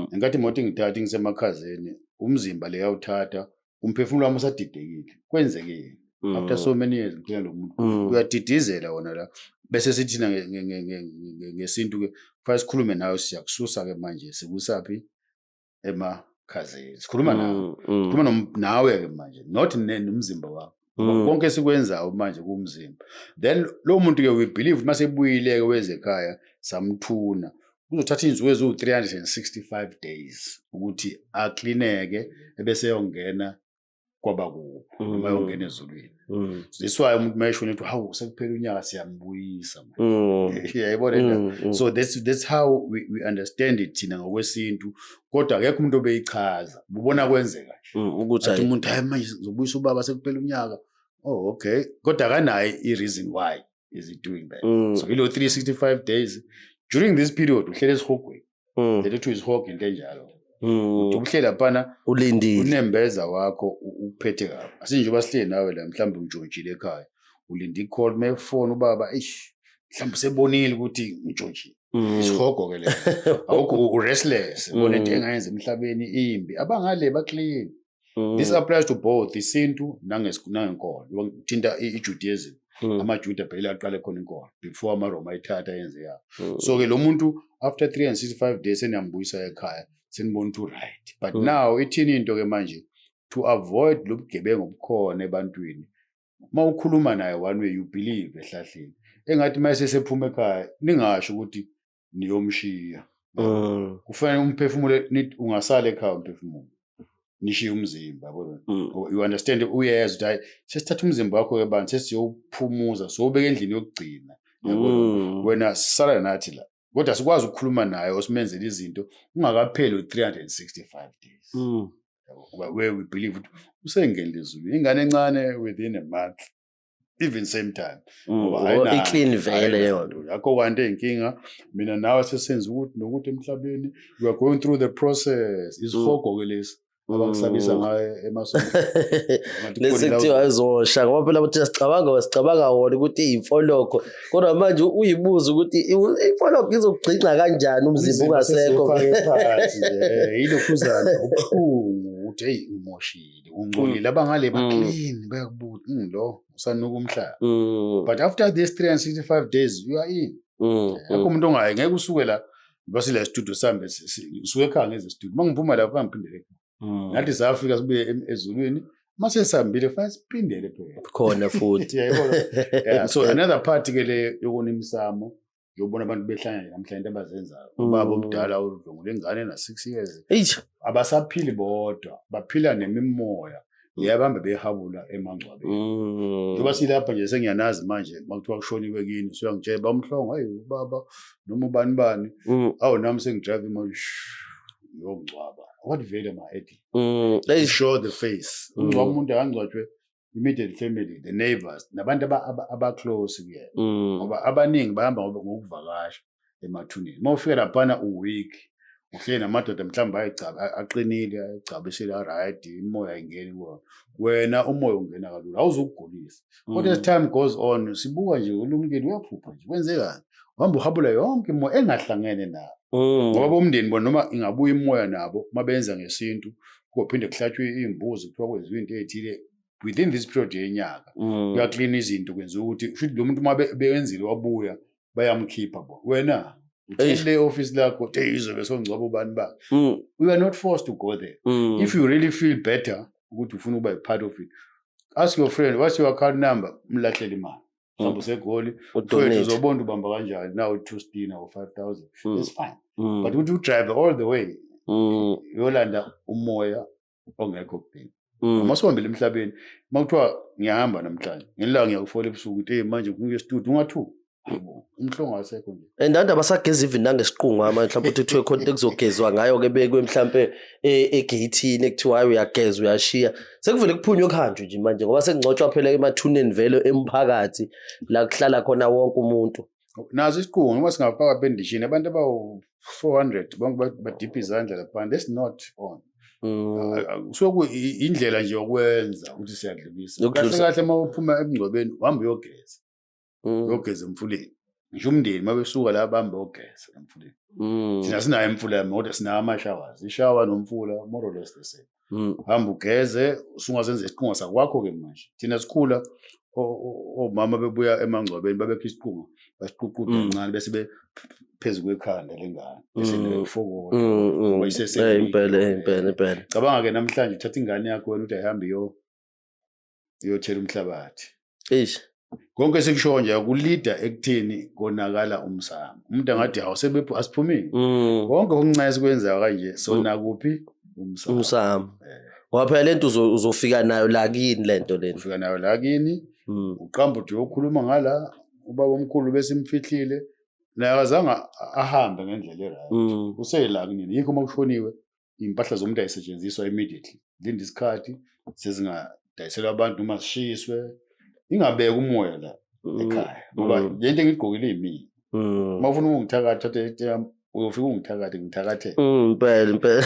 S2: ngenkathi imoto ingithathe ngisemakhazeni umzimba le yawuthatha umphefumulo wami usadidekile kwenzekile after so many years ngicela lo muntu uyadidizela wona la bese sithi thina ngesintu ke kufanele sikhulume nawe siyakususa ke manje sikusaphi emakhazeni sikhuluma nawe khuluma nawe ke manje not nomzimba wakho konke sikwenzayo manje kumzimba then lo muntu ke we believe mase ebuyile ke wezekhaya samthuna uzothatha inzuku ezu365 days ukuthi acleaneke ebese yongena kwabakubo noma yongena ezulwini this why umuntu mayishona ukuthi hawu sekuphela unyaka siyambuyisa yayibona so that's how we understand it thina ngokwesintu kodwa akekho umuntu obeyichaza ubona kwenzeka nje ukuthi umuntu hayi manje ngizobuyisa ubaba sekuphela unyaka oh okay kodwa akanayo i-reason why is he doing that so ilo 365 days during this period uhlele esihogweni lethu isihogo into enjalo ukuhlela lapha
S1: ulindile
S2: unembeza wakho uphethe kabi asinje basihle nawe la mhlawumbe untshontshile ekhaya ulinda i-call mefone ubaba mhlawumbe sebonile ukuthi untshontshile isihogo ke le awukho restless ubona into engayenza emhlabeni imbi abangale ba clean this applies to both isintu nangenkolo thinta iJudaism amaJuda phela aqale khona inkolo before amaRoma ayithatha yenze yabo so ke lo muntu after 365 days seniyambuyisa ekhaya senibona ukuthi right but now ithini into ke manje to avoid lobugebengu obukhona ebantwini mawukhuluma naye one way you believe ehlahleni engathi mase sephuma ekhaya ningasho ukuthi niyomshiya kufanele umphefumulo ungasala ekhaya umphefumulo nishiye umzimba yabona you understand uyeza ukuthi hayi sesithatha umzimba wakho ke bantu sesiyophumuza so ubeke endlini yokugcina yabona wena sala nathi la kodwa sikwazi ukukhuluma naye osimenzele izinto ungakapheli 365 days where we believe ukuthi usengenile izulu ingane encane within a month even same time
S1: ngoba i-clean vele yona
S2: yakho kwanto inkinga mina nawe sesenza ukuthi nokuthi emhlabeni you are going through the process isihogo ke lesi abakusabisa ngaye emasonto
S1: lesekuthiwa ayizosha ngoba phela ukuthi sicabanga wona ukuthi imfoloko kodwa manje uyibuza ukuthi imfoloko izokugcina kanjani umzimba ungasekho
S2: yilokhuzana ubuhlungu ukuthi hey umoshile ungcolile abangale ba clean bayakubuza lo usanuka umhlaba but after this 365 days you are in akho umuntu ongaye ngeke usuke la basile studio sambe usuke ekhaya ngeze studio mangiphuma lapha ngiphindele ngathi safika sibuye ezulwini mase sihambile fast siphindele phela
S1: khona futhi
S2: yeah so another part ke le yokunisamo yobona abantu behlangana namhlanje abazenzayo ubaba omdala udlungule ingane na 6 years abasaphili bodwa baphila nemimoya leyabambe behabula emangcwabeni ngoba silapha nje sengiyanazi manje makuthiwa kushoniwe kini so ngitshela bamhlonga hey ubaba noma ubani awu nami sengidrive imali yokungcwaba what vele ma ethi they show the face ungcwaba umuntu angcwatshwe immediate family the neighbors nabantu aba close kuyena ngoba abaningi bahamba ngokuvakasha emathuneni mawufika laphana uweak uhleli namadoda mhlawumbe aqinile ayigcabisela right imoya ingeni kuwona wena umoya ungena kalula awuzukugulisa kodwa as time goes on sibuka nje ulumkile uyaphupha nje kwenzekani uhamba uhabula yonke imoya engahlangene nawo ngoba bomndeni bona noma ingabuya imoya nabo mabenza ngesintu kuphinde kuhlatshwe imbuzi kuthiwa kwenziwa into ezithile within this period yenyaka uyaklina izinto kwenza ukuthi futhi lo muntu uma benzile wabuya bayamkhipha bo wena le office lakho izobe songcwaba ubani ba we are not forced to go there if you really feel better ukuthi ufuna ukuba part of it ask your friend what's your account number mlahlela imali mhlawumbe usegoli ufethu uzobona ubamba kanjani now 2 or 5,000 it's fine but would you drive all the way yolanda umoya ongekho kudini uma sohambile emhlabeni makuthiwa ngiyahamba namhlanje ngelanga ngiyakufola ebusuku ukuthi manje ngikuye studio ungathu umhlongo asekho nje
S1: endanda basageza even nangesiqungu ama mhlawumbe uthi kuthiwe khona ekuzogezwa ngayo ke bekwe mhlawumbe egate ekuthiwa hayi uyageza uyashiya sekuvele kuphunywe kuhanjwe nje manje ngoba sekungcotshwa phela emathuneni vele emphakathi la kuhlala khona wonke umuntu
S2: nazo isiqungu noma singafaka bendishini abantu abawu 400 bonke badipha izandla lapha that's not on so indlela nje yokwenza ukuthi siyadlulisa kahle kahle mawuphuma emngcwabeni uhamba uyogeza uyogeza emfuleni ngisho umndeni mabesuka la bamba ogeza emfuleni thina sinayo imfula yamodwa sinayo ama-showers ishower nomfula more or less the same hamba ugeze usungazenza isiqungo sakwakho ke manje thina sikhula omama bebuya emangcwabeni babekho isiqungo basiququde kancane bese phezulu kwekhanda lengane bese nefoko ngoba
S1: impela
S2: cabanga ke namhlanje uthatha ingane yakho wena uthi ayihambe yothela umhlabathi konke sekusho nje ukulida ekutheni konakala umsamo umuntu angathi awusebephu asiphumile konke okuncane sikwenza kanje sona kuphi
S1: umsamo ngoba phela lento uzofika nayo la kini lento lena
S2: ufika nayo la kini uqamba uthi uyokhuluma ngala ubaba omkhulu bese imfihlile naye akazange ahambe ngendlela right useyila kunini yikho makushoniwe impahla zomuntu ayisetshenziswa immediately linda isikhathi sezingadayiselwa abantu noma sishiswe ingabeka umoya la ekhaya ngoba lento engigqokile imini mawufuna ungithakatha uyofika ngithakathe
S1: impela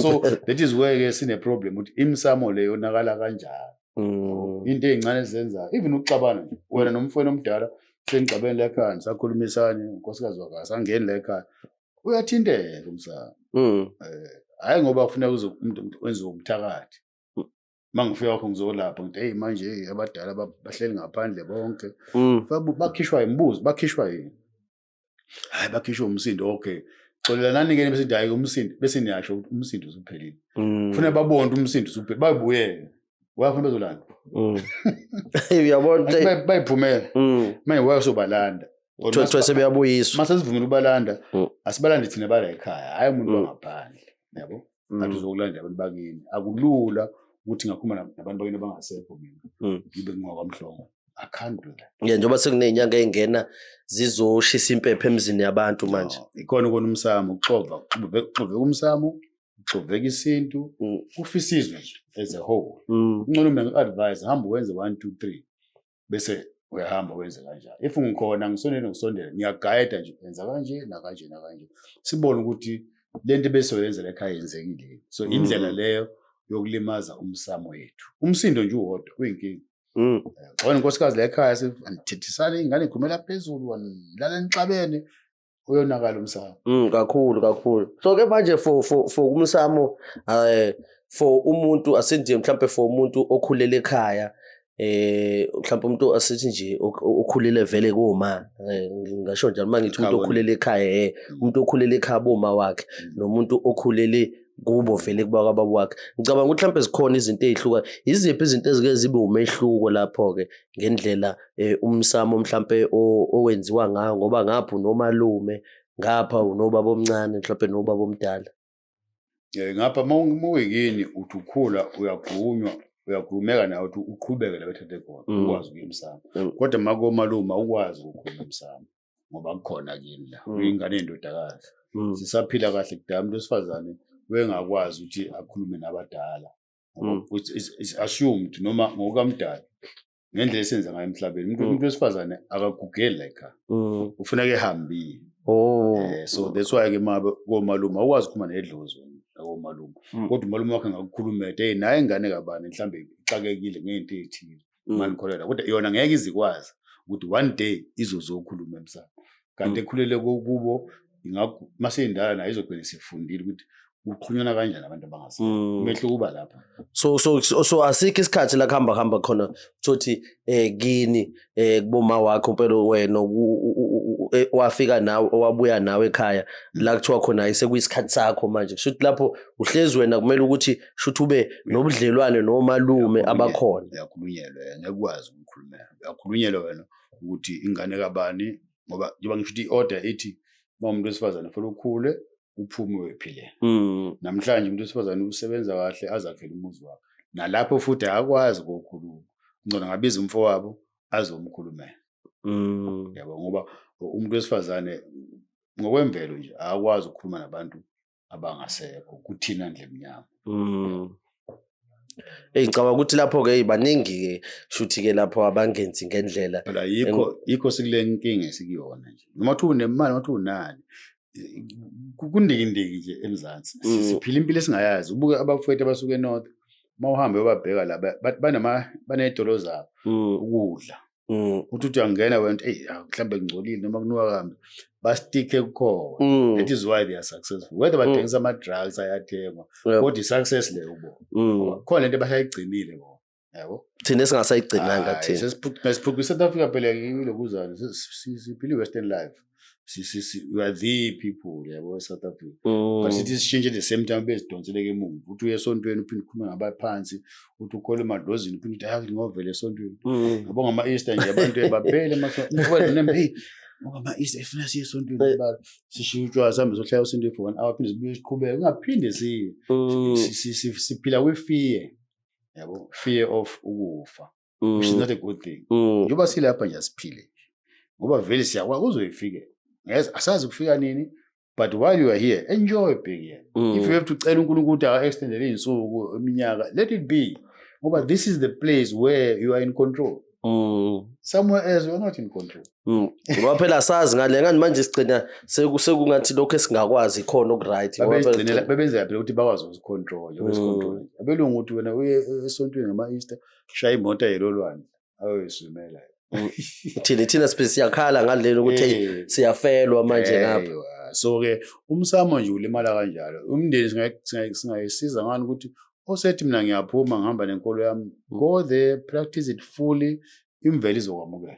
S2: so that is where ke sine problem ukuthi imsamo leyo nakala kanjani into ezincane ezenza even uxabana nje wena nomfweni omdala sengicabeni la ekhaya sakhulumisana unkosikazi wakhe angeni la ekhaya uyathinteka umsamo hayi ngoba kufuneka umuntu wenze umthakathi mangifika wakho ngizolapha ngithi hey manje abadala bahleli ngaphandle bonke bakhishwa imbuzi bakhishwa yini hayi bakhishwa umsindo okay xolela nani ke bese dayi umsindo bese niyasho ukuthi umsindo usuphelile kufanele babone umsindo usuphelile babuyele wafuna bezolanda
S1: uyabona
S2: bayiphumela manje wayosobalanda
S1: Thwe sebeyabuyiswa
S2: mase sivumela ubalanda asibalande thina bala ekhaya hayi umuntu wangaphandle yabo kanti uzokulanda abantu bakini akulula ukuthi ngakhuluma nabantu bakini abangasekho mina ngibe ngwakwamhlongo I can't do that
S1: njengoba sekunezinyanga ezingena zizoshisa impepho emzini yabantu manje
S2: ikona umsamo uxova umsamo uxoveka isintu ufisa izwe nje as a whole ngcono mina ngi-advise hamba wenze 1 2 3 bese uyahamba wenze kanjani if ngikhona ngisondele ngisondele ngiyaguide nje yenza kanje nakanje nakanje sibone ukuthi lento bese uyenza ekhaya yenzekile so indlela leyo yokulimaza umsamo wethu umsindo nje uwodwa kuyinkinga wena inkosikazi la ekhaya sithethisana ingane ikhumela phezulu wanilala enixabene uyonakala umsamo
S1: kakhulu so ke manje for umsamo for umuntu asenje mhlambe for umuntu okhulele ekhaya mhlawumbe umuntu asithi nje okhulele vele koma ngisho njalo mangithi umuntu okhulele ekhaya umuntu okhulele ekhaya boma wakhe nomuntu okhulele kubo vele kuba kwababa wakhe ngicabanga ukuthi mhlawumbe zikhona izinto ezihluka iziphi izinto ezike zibe umehluko lapho ke ngendlela umsamo mhlawumbe owenziwa ngayo ngoba ngapha unomalume ngapha unobaba omncane mhlawumbe nobaba omdala
S2: ngapha mawuyikini uthi ukhula uyagurumeka nawe ukuthi uqhubeke la bethathe khona ukwazi ukuyimsamo kodwa makomaluma ukwazi ukukhuluma umsamo ngoba kukhona kini la uyingane endodakazi sisaphila kahle kudala umuntu wesifazane wengakwazi ukuthi akhulume nabadala it's assumed noma ngokamdala ngendlela esenza ngayo emhlabeni umuntu wesifazane akagugeli la ekhaya ufuneka ehambile So that's why ke komalume awukwazi ukukhuluma nedlozi komalume kodwa umalume wakhe ngakukhulumela hey naye ingane kabani mhlambe ixakekile ngento ezithile manikholela kodwa yona ngeke izikwazi ukuthi one day izozokhuluma emsamo kanti ekhulele kubo maseyindala nayo izogcina sifundile ukuthi uqhunyana kanjani abantu abangazi umehlo kuba lapha
S1: so asikho isikhathi la hamba khona uthi kini kuboma wakho phela wena wafika nawe owabuya nawe ekhaya la kuthiwa khona isekuyisikhathi sakho manje kushuthi lapho uhlezi wena kumele ukuthi shuthi ube nobudlelwane nomalume abakhona
S2: yakhulunyelwa ngekwazi ukukhulumela yakhulunyelwa wena ukuthi ingane kabani ngoba njengoba ngisho ukuthi order ethi umuntu wesifazane fanele ukhule uphume wephile namhlanje umuntu wesifazane usebenza kahle azakhela umuzi wakhe nalapho futhi akwazi ukukhuluma ngcono ngabiza umfowabo azomkhulumela yabo ngoba umuntu wesifazane ngokwemvelo nje akwazi ukukhuluma nabantu abangasekho kuthina ndle emnyama
S1: ngicabanga ukuthi lapho ke baningi ke shuthi ke lapho abangenzi ngendlela
S2: phela yikho sikule nkinga esikuyona nje noma uthi unemali noma uthi unani kundikindiki nje emzansi siphila impilo esingayazi ubuke abafowethu abasuke enorth mawuhambe uyababheka la banedolo zabo ukudla uthi uyangena wena hey mhlambe ngcolile noma kunuka kambe bastike kukhona that is why they are successful whether badengisa ama drugs ayathengwa kodwa success le ubo khona into abasayigcinile bona yabo
S1: thina singasayigcinanga thina
S2: sesiphukisa South Africa phela yilo kuzana siphila western life we are the people yabo South Africa but sithi sishintshe the same time bezidonseleke emuva uthi uye esontweni uphinde ukhulume ngabaphansi uthi ukhole emadlozini uphinde uthi hayi ngovela esontweni yabo ngama Easter nje abantu baphele masona hey ngoba Easter ifuna siye esontweni bala sishutshwa sambe sohlala esontweni for 1 hour phinde sibuye siqhubeke ungaphinde siphila with fear yabo fear of ukufa which is not a good thing njoba silapha nje siphile ngoba vele siyakwazi uzoyifike yes asazi ukufika nini but while you are here enjoy being here if you have to cela uNkulunkulu ukuthi extend izinsuku iminyaka let it be ngoba this is the place where you are in control somewhere else you are not in control
S1: ngoba phela sazi ngale ngani manje sigcina sekungathi lokho esingakwazi khona okuright
S2: ngoba bebenza phela ukuthi bakwazi ukucontrol abelungu ukuthi wena uye esontweni ngama Easter shaya imoto yelolwane ayoyiswimela
S1: thina siyakhala ngalelo ukuthi siyafelwa manje ngapha
S2: so ke umsamo nje ulimala kanjalo umndeni singayisiza ngani ukuthi osethi mina ngiyaphuma ngihamba nenkolo yami go there practice it fully imvelo izokwamukela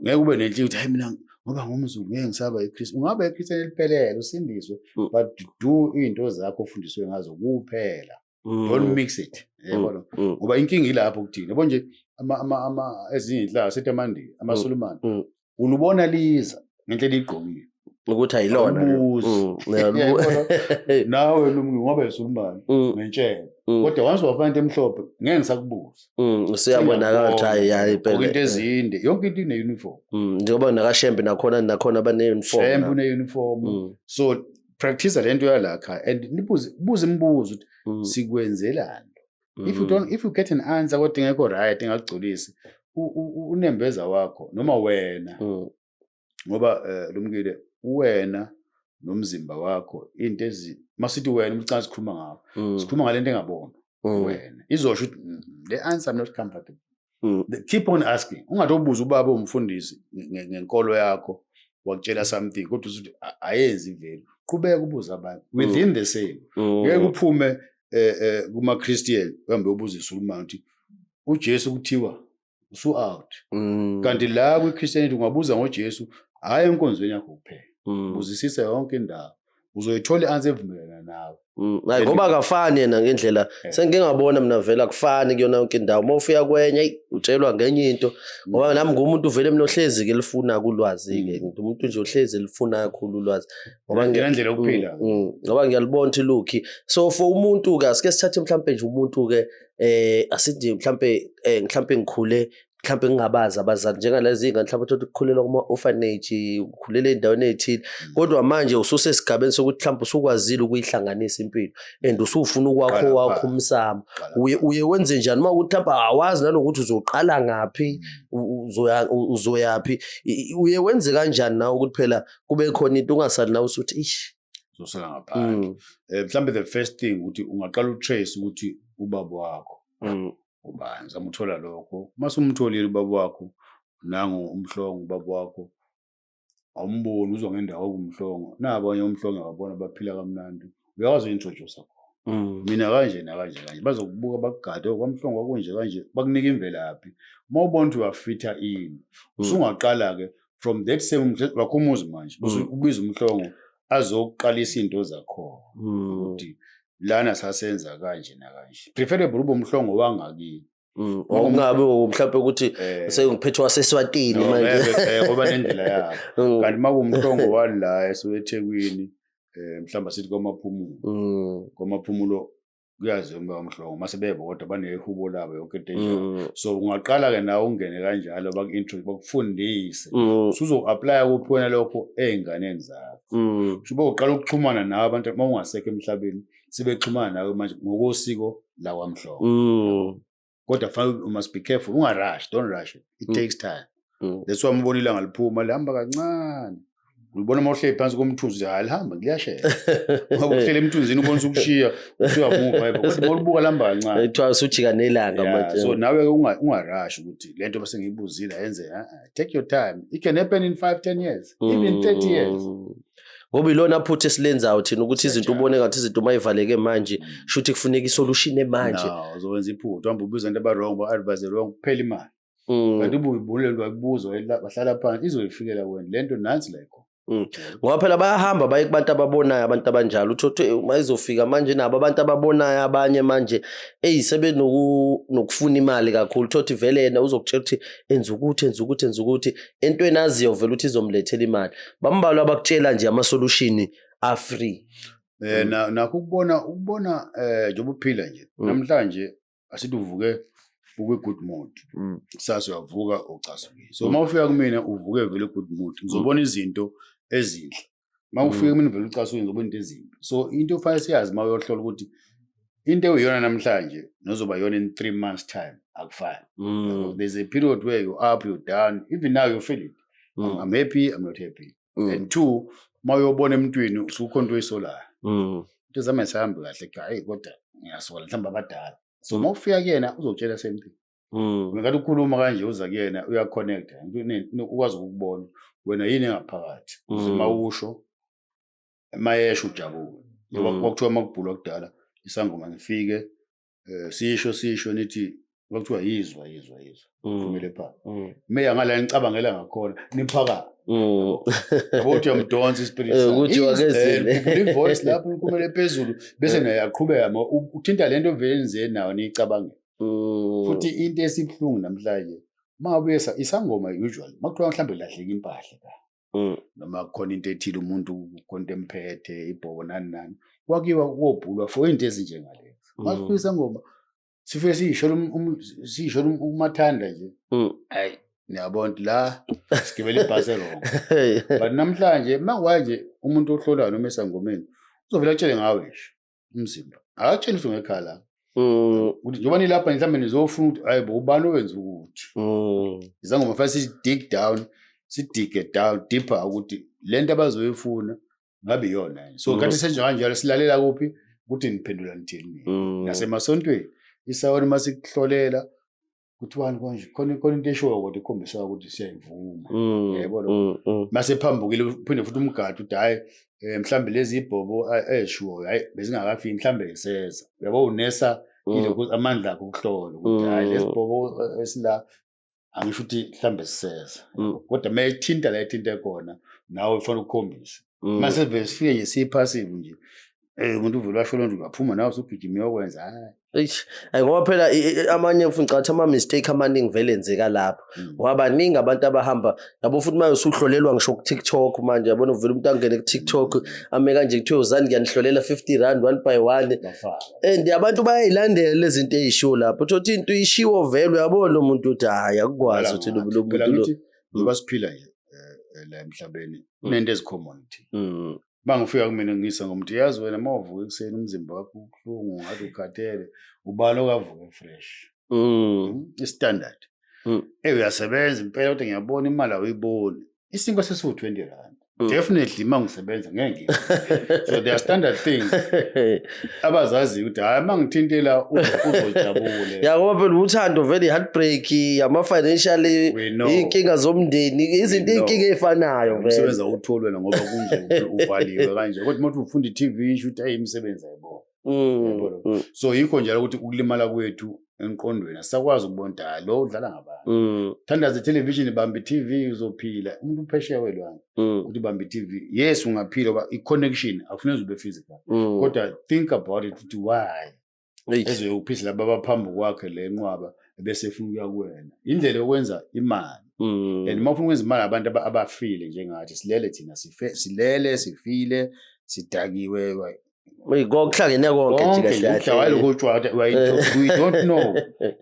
S2: ngeke ube nenhliziyo ukuthi hayi mina ngoba ngumZulu ngeke ngisaba eKristu ungaba eKristu eliphelele usindiswe but do into zakho ufundiswe ngazo kuphela don't mix it yabona ngoba inkingi ilapho kuthina yabo nje ama ezinye inhlaka sethi amandi amaSulumane ulubona liza ngendlela igqokile
S1: ukuthi ayilona
S2: nawe ngoba eSulumane ngentshela kodwa once wafana into emhlophe ngeke ngisakubuza
S1: usiyabonakala ukuthi hayi
S2: phela into ezinde yonke into ine uniform
S1: njengoba nakashembe nakhona bane uniform
S2: shembe une uniform so practice lento yalakha and nibuze imibuzo ukuthi sikwenzelani if you get an answer kodwa ngekho right engagcolisi unembeza wakho noma wena ngoba lumkile wena nomzimba wakho into masithi wena umcane sikhuluma ngawo sikhuluma ngalento engabona wena izosho ukuthi the answer not comfortable keep on asking ungatobuza ubaba umfundisi ngenkolo yakho wakutshela something kodwa uthi ayenzi ivelo qhubeka ubuza abantu within the same ngeke uphume kuma Christian uhambe ubuza iSulumane uthi uJesu kuthiwa usu out kanti la kwi Christianity ungabuza ngoJesu hayi enkonzweni yakho kuphela uzisisa yonke indawo uzoyithola i-answer evumelana nawe
S1: ngoba akafani yena ngendlela sengike ngabona mina vela akufani kuyona yonke indawo mawufika kwenye utshelwa ngenye into ngoba nami ngumuntu uvele mina ohlezi ke lifuna kulwazi ke umuntu nje ohlezi lifuna kakhulu ulwazi
S2: ngoba ngendlela yokuphila
S1: ngoba ngiyalibona ukuthi Lucky so for umuntu ke asike sithathe mhlambe nje umuntu ke asithi mhlambe ngikhule mhlawumbe ngingabazi abazali njengalezi ingane mhlawumbe uthi ukukhulela kuma-orphanage ukhulela ey'ndaweni ey'thile kodwa manje ususesigabeni sokuthi mhlawumbe usukwazile ukuyihlanganisa impilo and usufuna ukwakho wakho umsamo uye wenze njani uma ukuthi mhlawumbe awazi nanokuthi uzoqala ngaphi uzoyaphi uye wenze kanjani nawe ukuthi phela kube khona into ungasali nawe usuthi ish
S2: uzosala ngaphandle mhlawumbe the first thing ukuthi ungaqala utrace ukuthi ubaba wakho ubani zamuthola lokho mase umtholile ubaba wakho nango umhlongo ubaba wakho awumboni uzwa ngendawo kumhlongo nabanye umhlongo ngabona baphila kamnandi uyakwazi uintroduce mina kanje nakanje kanje bazokubuka bakugade kwamhlongo kwakunje kanje bakunika imvelaphi mawubona ukuthi uyafitha ini usungaqala ke from that same wakhumuzi manje ubiza umhlongo azoqalisa into zakho ukuthi lana sasenza kanje nakanje preferable ube umhlongo wangakini
S1: ungabe mhlawumbe ukuthi sengiphethe waseSwatini manje
S2: ngoba nendlela yakho kanti makumhlongo wala eSwethekwini mhlawumbe sithi kwamaphumulo kuyazi umhlongo mase bebodwa banehubo labo yonke into so ungaqala ke nawe ungene kanjalo baku-intro bakufundise usuzo-apply kuphi wena lokho ey'nganeni zakho shubo uqala ukuxhumana nawe abantu uma ungasekho emhlabeni sibexhumana nawe manje ngokosiko lakwamhlongo kodwa fanele you must be careful ungarush don't rush it takes time that's why mbona ilanga liphuma lihamba kancane ulibona mawuhleli phansi komthunzi lihamba liyashaya ngoba uhlele emthunzini ubona ukushiya uyamuva yebo kodwa mawulibuka lihamba kancane
S1: ethiwa usujika nelanga manje
S2: so nawe ungarush ukuthi lento bese ngiyibuzile yenze take your time it can happen in 5-10 years even 30 years
S1: ngoba ilona phutha esilenzayo thina ukuthi izinto ubone ngathi izinto mayivaleke manje shuthi kufuneka isolution manje
S2: uzowenza iphutha uhamba ubiza into aba-wrong ba-advise wrong kuphela imali kanti ubuyibulelwa wakubuza bahlala phansi izoyifikela wena lento nansi la ikho
S1: ngoba phela bayahamba baye kubantu ababonayo abantu abanjalo uthi mayizofika manje nabo abantu ababonayo abanye manje sebe nokufuna imali kakhulu thothi vele yena uzokutshela ukuthi enza ukuthi entweni aziyo vele ukuthi izomlethela imali bambalwa abakutshela nje ama-solution a-free
S2: nakho ukubona njengoba uphila nje namhlanje asithi uvuke good mood kusasa uyavuka ucasukile so uma ufika kumina uvuke vele good mood ngizobona izinto ezinhle mawufika mina vele ucasukile ngizobona into ezimbi so into ofanele siyazi uma uyohlola ukuthi into eyiyona namhlanje nozoba yona in 3 months time akufani there's a period where you're up you're down even now you feel it I'm happy I'm not happy and 2 uma uyobona emntwini usukhona into oyisolayo into zami ayisahambi kahle hayi kodwa ngiyasola mhlawumbe abadala so uma ufika kuyena uzokutshela same thing ngathi ukhuluma kanje uza kuyena uyaconnect ukwazi ukubona wena yini engaphakathi uze mawusho mayesho ujabule ngoba kwakuthiwa makubhulwa kudala isangoma ngifike sisho nithi kwakuthiwa yizwa kumele pha meya ngala ngicabangela ngakhona niphaka yabo uthi uyamdonsa ispirit
S1: ukuthi wakezile
S2: voice lapho kumele phezulu bese naye aqhubeka uthinta lento vele enze nayo niyicabange futhi into esibhlungu namhlanje mawubuyesa isangoma usually makuthiwa mhlawumbe lahleka impahla noma khona into ethile umuntu konke emphethe ibhobo nani kwakiwa kobhulwa for into ezinjengalezo masifika isangoma sifike sisho umathanda nje hayi niyabona la sigibele ibhasi wrong but namhlanje manje umuntu ohlolayo noma esangomeni uzovela atshele ngawe nje umzimba akatshela ukuthi ngekhala ukuthi njengoba nilapha mhlawumbe nizofuna ukuthi hayi bo ubani owenza ukuthi izangoma fanele sidige down deeper ukuthi lento abazoyifuna ngabe iyona so kanti senje kanjalo silalela kuphi ukuthi niphendula nithini nasemasontweni isawona masikuhlolela ukuthi wani konje khona into eshoyo kodwa ikhombisa ukuthi siyayivuma yayibona mase phambukile uphinde futhi umgadi uthi hayi mhlambe lezi ibhobo eshoyo hayi bezingakafiki mhlambe iseza uyabo unesa ile ukuthi amandla akho ukuhlola ukuthi hayi lezi bhobo esila angisho ukuthi mhlambe siseza kodwa mayithinta la ithinta khona nawe ufanele ukukhombisa mase vele sifike nje sipassive nje umuntu uvela washo lonto uyaphuma nawe usugijima uyokwenza hayi.
S1: Eish, ngoba phela amanye mfuna ngicabanga ama mistake amaningi vele enzeka lapho. Ngoba baningi abantu abahamba yabo futhi manje usuhlolelwa ngisho ku TikTok manje yabona uvela umuntu angene ku TikTok ame kanje kuthiwa uzani ngiyanihlolela 50 rand 1 by 1 and abantu bayayilandela lezi zinto ezishow lapho uthi into ishiwo vele uyabona lo muntu uthi hayi akukwazi ukuthi lo muntu lo
S2: ngoba siphila nje la emhlabeni kunento ezicommon bangifika kumina ngisa ngomuntu yazi wena mawuvuka ekseni umzimba wakho ubuhlungu ngathi ukhathele ubalo kavuka fresh standard uyasebenza impela kodwa ngiyabona imali awuyiboni isinko sesiwu 20 rand definitely mangisebenza ngeke so there are standard things abazazi ukuthi hayi mangithintela uzojabule
S1: ngoba phela uthando vele heartbreak ama financial inkinga zomndeni izinto inkinga ezifanayo vele
S2: umsebenza utholwena ngoba kunje uvaliwe kanje kodwa uma ufunda iTV isho ukuthi ayimsebenza yabo so yikho njalo ukuthi ukulimala kwethu enqondweni asakwazi ukubona lo udlala ngabantu thandaza television ibamba iTV uzophila umuntu uphesheya welwana ukuthi ibamba iTV yes ungaphila ngoba iconnection akufanele ube physical kodwa think about it ukuthi why eze uphisa laba abaphambi kwakhe lenqwaba bese efuna ukuya kuwena indlela yokwenza imali and uma ufuna ukwenza imali abantu abafile njengathi silele thina sifile sidakiwe
S1: Kuhlangene konke nje kahle.
S2: We don't know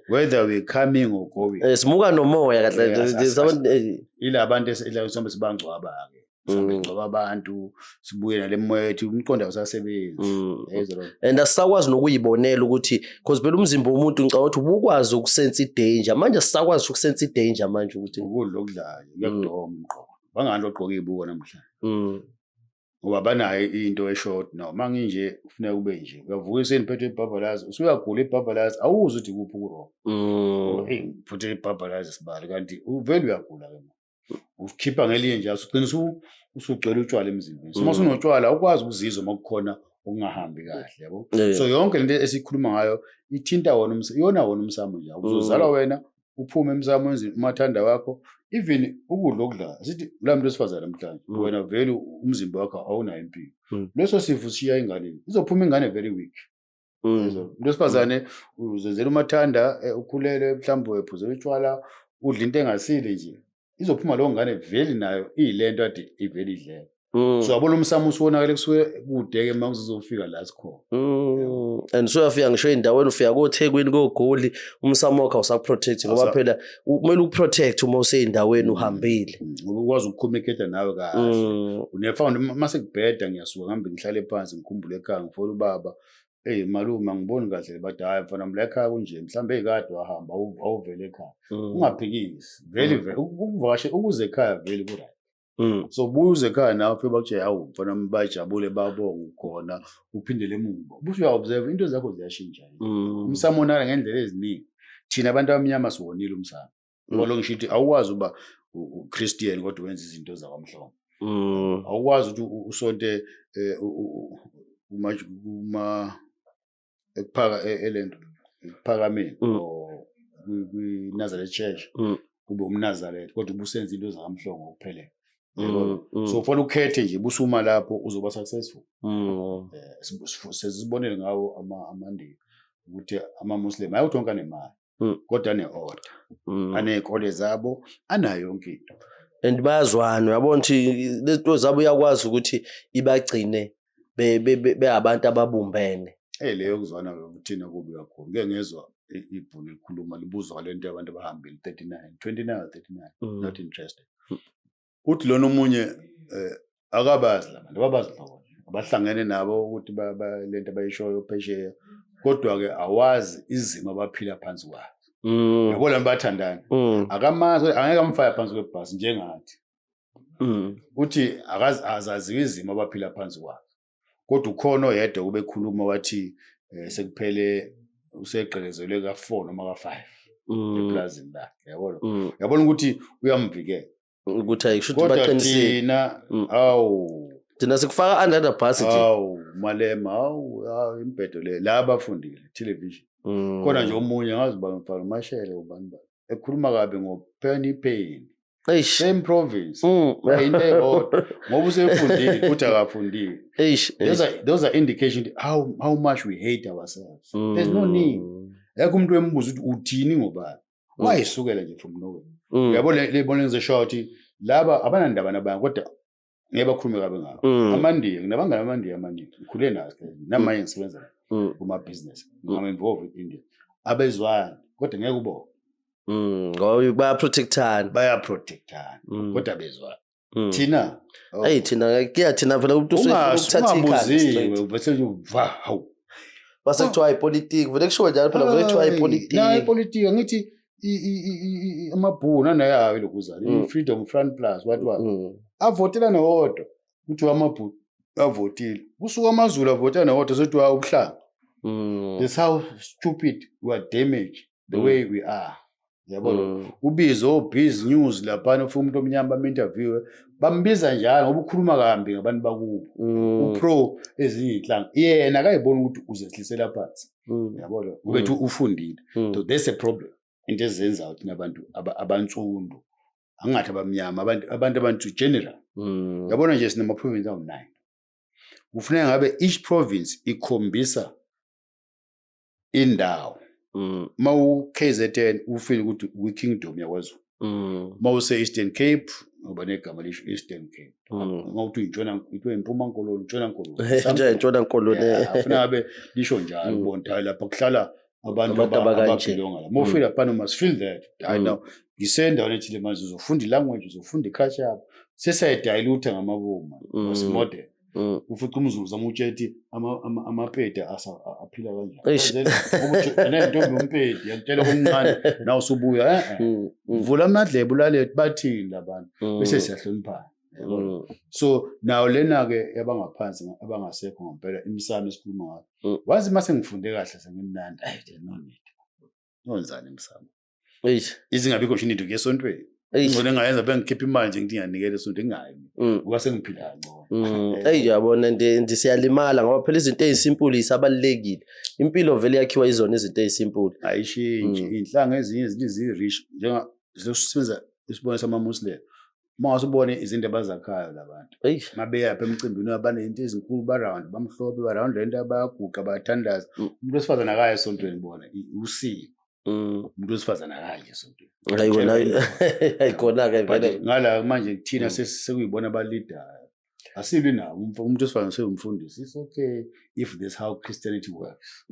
S2: whether we're coming or going.
S1: Simuka nomoya kahle.
S2: Ila abantu esihamba sibangcwaba ke. Mhlawumbe ngcoba abantu sibuye nale moya yethu umqondo awusasebenzi.
S1: And asakwazi nokuyibonela ukuthi because phela umzimba womuntu ngicabanga ukuthi ubukwazi ukusense idanger manje asakwazi ukusense idanger manje ukuthi
S2: ukudla okudlayo kuyakudoma umqondo. Bangani ogqoka izibuko namhlanje. Ngoba banayo into eshort no manginje ufuna kube nje uyavuka seniphethe ibhabhalazi usuyagula ibhabhalazi awuzi ukuthi kuphi kuro phuthe ibhabhalazi sibali kanti uvela uyagula ke ukhipha ngelinye nje usigcina usugcwele utshwala emzimbeni so masunotshwala ukwazi ukuzizwa makukhona okungahambi kahle yabo so yonke lento esikhuluma ngayo ithinta wona iyona wona umsamo nje uzozala wena uphume emsamo wenzini umathanda wakho even ukudla okudla sithi la muntu esifazana namhlanje wena vele umzimba wakho awunayo impilo leso sifo siya ingane izophuma ingane very weak umuntu esifazane uzenzela umathanda ukhulele mhlawumbe wephuzela utshwala udla into engasile nje izophuma lo ngane vele nayo ilento ade ivele idleke so yabona umsamo usonakele kusuke kudeke manje uzofika la sikhona
S1: and so uyafika ngisho endaweni ufika koThekwini koGoli umsamo wakho awusaprotect ngoba phela kumele uprotect uma useyindaweni uhambile
S2: ngoba ukwazi ukucommunicate nawe kahle unefound mase kubheda ngiyasuka ngihambe ngihlale phansi ngikhumbule ekhaya ngifona ubaba malume ngiboni kahle bathi hayi mfana mla ekhaya kunje mhlambe ekade wahamba awuvele ekhaya ungaphikisi vele ukuvakashe ukuze ekhaya vele kuright so buze ekhaya nawe ufike bakutshela hawu mfana bayajabule babonga khona uphindele emuva busho uya-observe into zakho ziyashintsha umsamo onala ngendlela eziningi thina abantu abamnyama siwonile umsamo ngoba lo ngisho ukuthi awukwazi uba uChristian kodwa wenza izinto zakwamhlongo awukwazi ukuthi usonte ekuphaka elento ephakameni kwi-Nazareth Church kube umNazareth kodwa ubusenza into zakamhlongo kuphelele so ufuna ukhethe nje busuma lapho uzoba successful sesibonele ngawo amandiki ukuthi ama-Muslim ayuthi onke anemali kodwa ane-order aney'kole zabo anayo yonke into
S1: and bayazwana uyabona ukuthi lezinto zabo uyakwazi ukuthi ibagcine beabantu ababumbene
S2: leyo kuzwana kuthina kubi kakhulu ngeke ngezwa ibhunu likhuluma libuzwa lento yabantu abahambile 29 not interested uthi lona omunye akabazi la bantu ababazi lona abahlangene nabo ukuthi lento abayishoyo phesheya kodwa ke awazi izimo abaphila phansi kwazo yabona bathandana akamazi angeke amfaya phansi kwebhasi njengathi uthi azazi izimo abaphila phansi kwazo kodwa ukhona oyedwa kube khuluma wathi sekuphele useqelezelwe ka4 noma ka5 eplazini lakhe yabona ukuthi uyamvikela
S1: ukuthi ayisho ukuthi baqinisile thina sikufaka under the bus nje
S2: malema imbedo le la abafundile television khona nje omunye ngazi ba mfana mashele ubani ekhuluma kabe ngopenny pain
S1: Eish.
S2: same province into eyodwa ngoba usefundile futhi akafundile.
S1: Eish.
S2: Those are indications how much we hate ourselves. There's no need. Yakho umuntu wembuza ukuthi uthini ngobani. Wayisukela nje from nowhere. Uyabona lebona ngizesho ukuthi laba abanandaba nabani kodwa ngeke bakhulume kabe ngabo. Amandiya nginabangani amandiya amaningi. Ngikhule nazo namanje ngisebenza kuma business. I'm involved with India. Abezwana kodwa ngeke ubone.
S1: Ngoba bayaprotectana.
S2: Bayaprotectana. Kodwa bezwana. Thina
S1: hey thina kuyathina vele umuntu usuyathatha
S2: ikhathi bese uva hawu
S1: base kuthiwa ipolitiki vele kusho njalo phela vele kuthiwa ipolitiki
S2: na ipolitiki ngithi amabhunu anayayo lokuzala i-Freedom Front Plus wathi avotela nowodwa kuthi amabhunu avotile kusuka amazulu avotela nowodwa sothi ubuhlanga. That's how stupid we are damaged the way we are. Yabona ubizo busy news lapha ufuna umuntu omnyama bam-interview bambiza njalo ngoba ukhuluma kambi ngabantu bakubo upro ezinye inhlanga yena akayibona ukuthi uzehlisela phansi. Yabona ubethu ufundile. So there's a problem into ezenza ukuthi nabantu abantsundu angathi abamnyama abantu abantu general. Yabona nje sinama province awu9 kufuneka ngabe each province ikhombisa indawo. Mawu KZN ufeel ukuthi we kingdom yakwaZulu. Mawu say Eastern Cape ngoba negama lisho Eastern Cape. Mawuthi intshona itwe impuma nkololo intshona nkololo.
S1: Nje intshona nkololo.
S2: Afuna ngabe lisho njalo ubonta lapha kuhlala abantu abaphilonga la. Mawufeel lapha no must feel that. I know ngisendaweni ethile manje uzofunda ilanguage uzofunda iculture yabo. Sesayidilute ngamaboma was modern. Ufuthi umZulu zamutsheti amapede aphila kanjani nento ngompedi yakutshela komncane nawe usubuya vula amadlebe ulalethe bathini labantu bese siyahloniphana. So now lena ke yabangaphansi abangasekho ngempela imsamo esikhuluma ngayo wazi mase ngifunde kahle sengimnandi no need nonzani imsamo izingabe konjinito ngesontweni ngone ngayenza bengikhipha imali nje ngithi ngiyanikela esonto engayi ngoba sengiphila ngcono.
S1: Yabona ndisiyalimala ngoba phela izinto ezisimple isabalekile impilo vele yakhiwa izona izinto ezisimple
S2: ayishintshe inhlanga ezinye ezilizirich njenga sizosebenza isibone sama-Muslim mawasubone izinto abazakhayo labantu mabeya lapha emcimbini abanezinto ezinkulu baround bamhlophe baround lento abayaguqa bayathandaza umuntu wesifazana akaye esontweni bona usiko umuntu wesifazana akaye esontweni
S1: ayikona ke vele
S2: ngala manje thina sekuyibona abaleader asibi na umuntu wesifazana seyumfundisi it's okay if this how Christianity works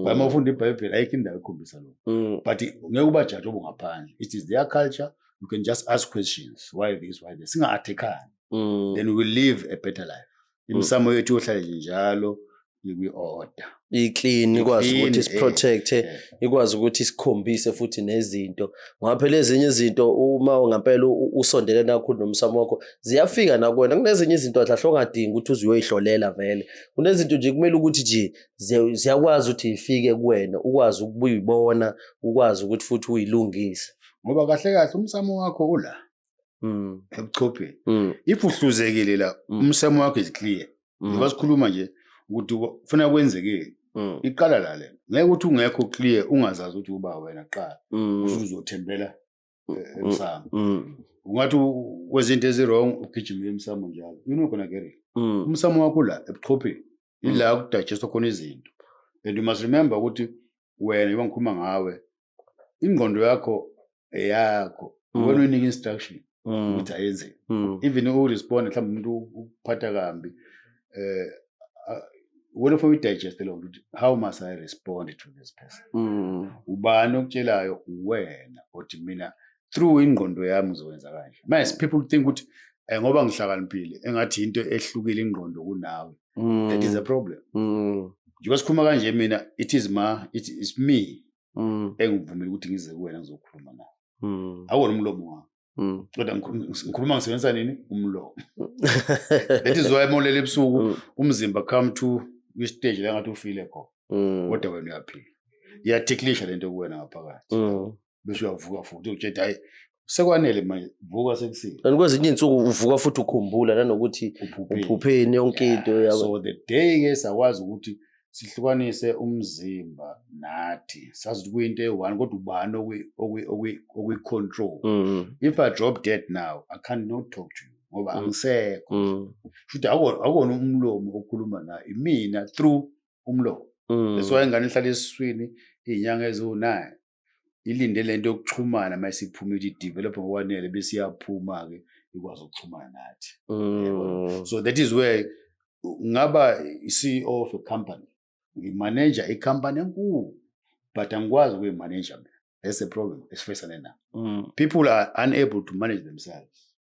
S2: bayama ufunda iBhayibheli ayikho indawo ekhombisa lokho but ngeke ubajaje obungaphandle it is their culture. You can just ask questions. Why this? Why this? Singa athekana. Then we will live a better life. Imsamo yethu yohlala njalo we order.
S1: Iclean ikwazi ukuthi isiprotect, ikwazi ukuthi isikhombise futhi nezinto. Ngoba phela ezinye izinto uma ngempela usondele nakhulu nomsamo wakho ziyafika nakwena. Kunezinye izinto ahlahle ongadingi ukuthi uze uyoyihlolela vele. Kunezinto nje kumele ukuthi nje ziyakwazi ukuthi ifike kuwena, ukwazi ukubuya uyibona, ukwazi ukuthi futhi uyilungise.
S2: Ngoba kahle kahle umsamo wakho ula ebuchopheni if uhluzekile la umsamo wakho is clear ngoba sikhuluma nje ukuthi ufuna kwenzekeni iqala la le ngeke ukuthi ungekho clear ungazazi ukuthi uba wena qala uzothembela emsamo ungathi kwezinto ezirong ugijima emsamo njalo you're not gonna get it umsamo wakho la ebuchopheni ila ukudigest khona izinto and you must remember ukuthi wena yiba ngikhuluma ngawe ingqondo yakho yakho wena unika instruction ukuthi ayenze even urespond mhlawumbe umuntu uphatha kambi wena for digest lo ukuthi how must I respond to this person ubani okutshelayo wena othi mina through ingqondo yami ngizokwenza kanje manje people think ukuthi ngoba ngihlakaniphile engathi into ehlukile ingqondo kunawe that is a problem njengoba sikhuluma kanje mina it is me engivumela ukuthi ngize kuwena ngizokhuluma nawe awona umlomo wami kodwa ngikhuluma ngisebenzisa nini umlomo that is why molele ebusuku umzimba come to stage la ngathi ufile khona kodwa wena uyaphila iyathiklisha lento kuwena ngaphakathi bese uyavuka futhi utshela hayi sekwanele manje vuka sekusile
S1: kwezinye insuku uvuka futhi ukhumbula nanokuthi uphupheni yonke into
S2: so the day ke sakwazi ukuthi sihlukanise umzimba nathi sazi ukuthi kuyinto eyi-one kodwa ubani okwi-control. If I drop dead now I can't not talk to you ngoba angisekho. Futhi akona umlomo okhuluma naye imina through umlomo. That's why ingane ihlala esiswini izinyanga ezo9 ilinde lento yokuxhumana mase iphuma develop ngokwanele bese iyaphuma ke ikwazi ukuxhumana nathi. So that is where ngaba i-CEO of a company, ngi-manager i-company enkulu but angikwazi ukuyi-manager mina. That's the problem esifacane nayo. People are unable to manage themselves.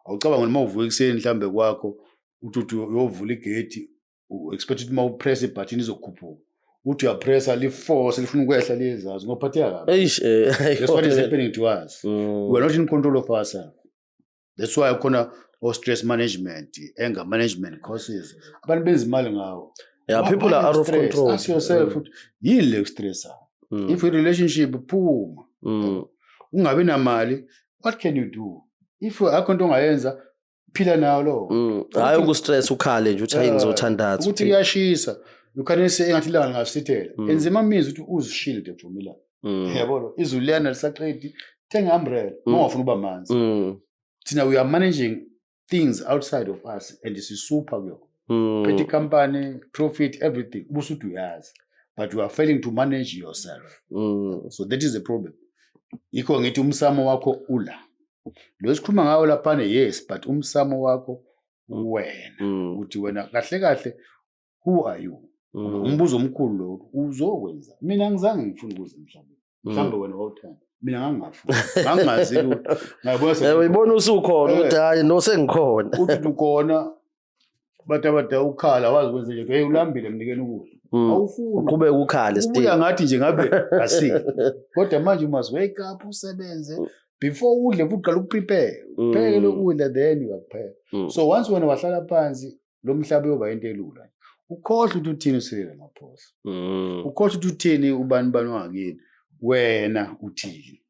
S2: Awucabanga noma uvuka ekuseni mhlambe kwakho uthi uyovula igate expect ukuthi mawupress ibutton izokhuphuka. Uthi uyapressa li-force lifuna ukwehla liyezazi ngophatheka kabi. That's what is happening to us. We are not in control of ourselves. That's why khona stress management, anger management courses. Abantu benza imali ngawo.
S1: Yeah, people are out of control.
S2: Ask yourself, yini le stress? If a relationship phuma, ungabi namali, what can you do? If akhona ongayenza, phila nawo lo.
S1: Hayi ukustress ukhale nje uthi ngizothandaza.
S2: Ukuthi kuyashisa. You can say engathi ilanga lingasithela. Enzima imizi ukuthi uzishilde from ilanga. Yabona, izulu liyana lisaqedi, thenga umbrella, ungafuna uba manzi. Thina we are managing things outside of us and this is super good. Petty company, profit, everything. Ubusuthi uyazi. But you are failing to manage yourself. So that is the problem. Iko ngithi umsamo wakho ula. Lo sikhuluma ngawo laphana yes, but umsamo wakho wena. Uthi wena kahle kahle who are you? Umbuzo omkhulu lo uzokwenza. Mina ngizange ngifuna ukuze mhlawumbe wena wawuthanda. Mina ngangazi lutho. Ngiyabona
S1: uyibona usukhona ukuthi hayi no sengikhona.
S2: Uthi ukhona bata ukhala wazi kwenze nje hey ulambile mnikeni ukudla. Awufuni
S1: uqhubeka ukhale still.
S2: Ubuya ngathi nje ngabe asiki. Kodwa manje you must wake up usebenze before udle uqala ukuprepare. Upheke lokudla then uyakupheka. So once wena wahlala phansi lo mhlaba uyoba into elula. Ukhohle ukuthi uthini uselela ngaphosa. Ukhohle ukuthi uthini ubani wangakini. Wena uthini.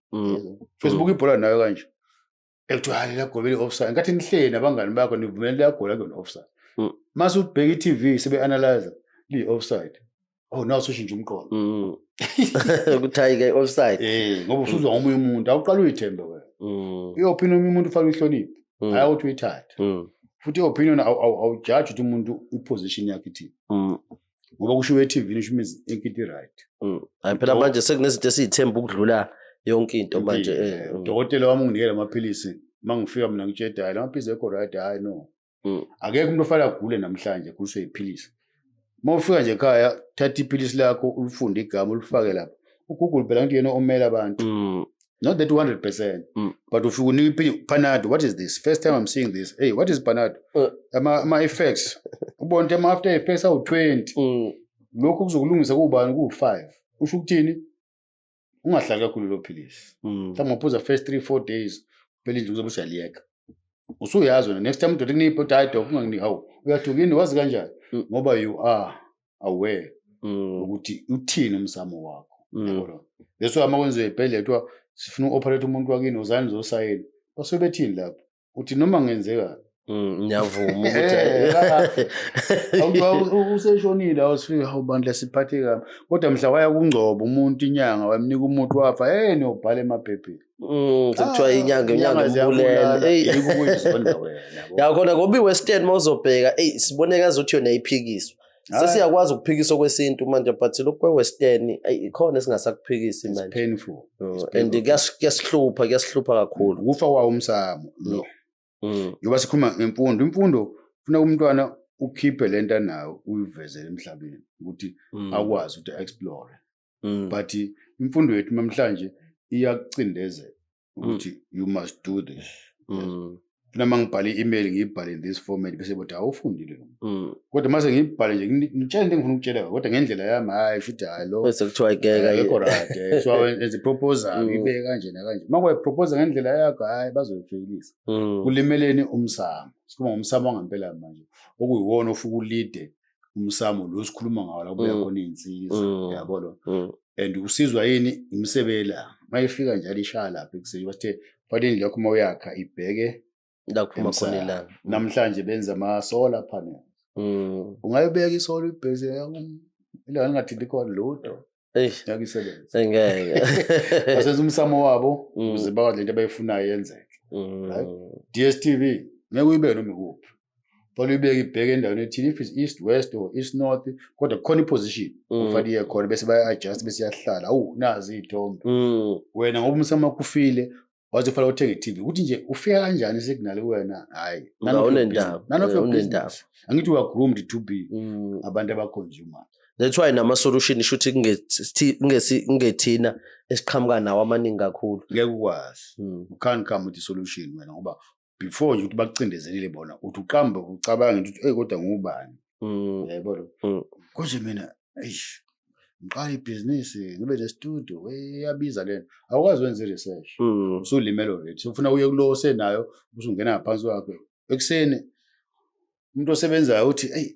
S2: Facebook ibhola nayo kanje. Ekuthiwa hayi la gobele offside. Ngathi nihleli nabangani bakho nivumelele la gola kune offside. Mase ubheka iTV sebe analyze li offside. Oh now ushintsha umqondo.
S1: Ukuthi ke offside.
S2: Ngoba usuzwa ngomunye umuntu awuqala uyithembe wena. I-opinion yomuntu ufaka ihlonipho. Hayi uthi uyithatha. Futhi i-opinion awujudge ukuthi umuntu iposition yakhe ithini. Ngoba kushiwo eTV nisho imizi inkiti right.
S1: Hayi phela manje sekunezinto esizithemba ukudlula yonke into manje.
S2: Udokotela wami unginikela amaphilisi mangifika mina ngitshela hayi amaphilisi ekho right hayi no. Akekho umuntu ofala agule namhlanje kuliswe iphilisi. Mawufika nje ekhaya thatha iphilisi lakho ulifunde igama ulifake lapha. uGoogle phela ngithi yena omela abantu. Not that 100%. But if you need Panado, what is this? First time I'm seeing this. Hey, what is Panado? My effects. Ubonke ama after effects awu 20. Lokho kuzokulungisa kubani ku5. Usho ukuthini? Ungahlali kakhulu lo philisi. Mhlawumbe uphuza first 3-4 days phela indlu uzobe ushaliyeka. Usuyazi wena next time udoda kunipho diet ungangini hawu. Uyathukini wazi kanjani? Ngoba you are aware ukuthi uthini umsamo wakho. Yabona? Leso ama kwenziwe ibhedlela ethiwa sifuna operate umuntu wakini uzani zosayini. Basebethini lapho. Uthi noma ngenzeka
S1: ngiyavuma
S2: ukuthi useshonile awusifika awubandla siphathe kabi kodwa mhla waya kungcobo umuntu inyanga wamnika umuntu wafa niyobhala emaphepheni
S1: sekuthiwa inyanga ngibulele
S2: yikuyizonda wena
S1: yakhona ngoba iWestern mawuzobheka siboneka ngazuthi yona iphikiswa sesiyakwazi ukuphikiswa kwesintu manje but lokho kweWestern ikhona singasakuphikisi manje
S2: painful
S1: and kuyasihlupha kakhulu
S2: kufa kwawo umsamo lo ngoba sikhuluma ngemfundo ufuna umntwana ukhiphe lento anayo uyivezele emhlabeni ukuthi akwazi ukuthi explore but imfundo yethu namhlanje iyakucindezela ukuthi you must do this funa mangibhala i-email ngiyibhale in this format bese bothi awufundile kodwa mase ngiyibhale nje ngitshela into engifuna ukutshela kodwa ngendlela yami hayi futhi hayi lo
S1: bese kuthiwa ikeka
S2: yikho right so as a proposal ibe kanje nakanje makwe propose ngendlela yakho hayi bazoyifailisa kulimeleni umsamo sikhuluma ngomsamo ngempela manje okuyiwona ofuka ulead umsamo lo sikhuluma ngawo la kubuya khona insizwa yabona and usizwa yini imsebela mayifika njalo ishaya lapha ekuseni bathe fanele lokho mawuyakha ibheke
S1: la kuphuma khona ilanga
S2: namhlanje benza ama solar panels ungayibeka isolar ibhese ilanga lingathindi khona lutho yakisebenza
S1: ngeke
S2: asenza umsamo wabo ukuze bakwazi lento abayifunayo yenzeke right DStv ngeke uyibe noma ikuphi phela uyibeke ibheke endaweni ethile if is east west or east north kodwa khona iposition ufanele khona bese baya adjust bese yahlala nazi izithombe wena ngoba umsamo kufile waze ufala uthenga iTV ukuthi nje ufika kanjani signal kuwena hayi
S1: unendaba
S2: angithi we are groomed to be abantu abaconsumer.
S1: That's why nama solution ishuthi kungethina esiqhamuka nawo amaningi kakhulu
S2: ngeke ukwazi you can't come with a solution wena ngoba before ukuthi bakucindezelile bona uthi uqamba ucabanga ukuthi kodwa ngubani yayibona konje mina ngiqala ibhizinisi ngibe ne studio eyabiza lena awukwazi wenza research usulimela already so ufuna uye kulo senayo usungena ngaphansi wakhe ekseni umuntu osebenzayo uthi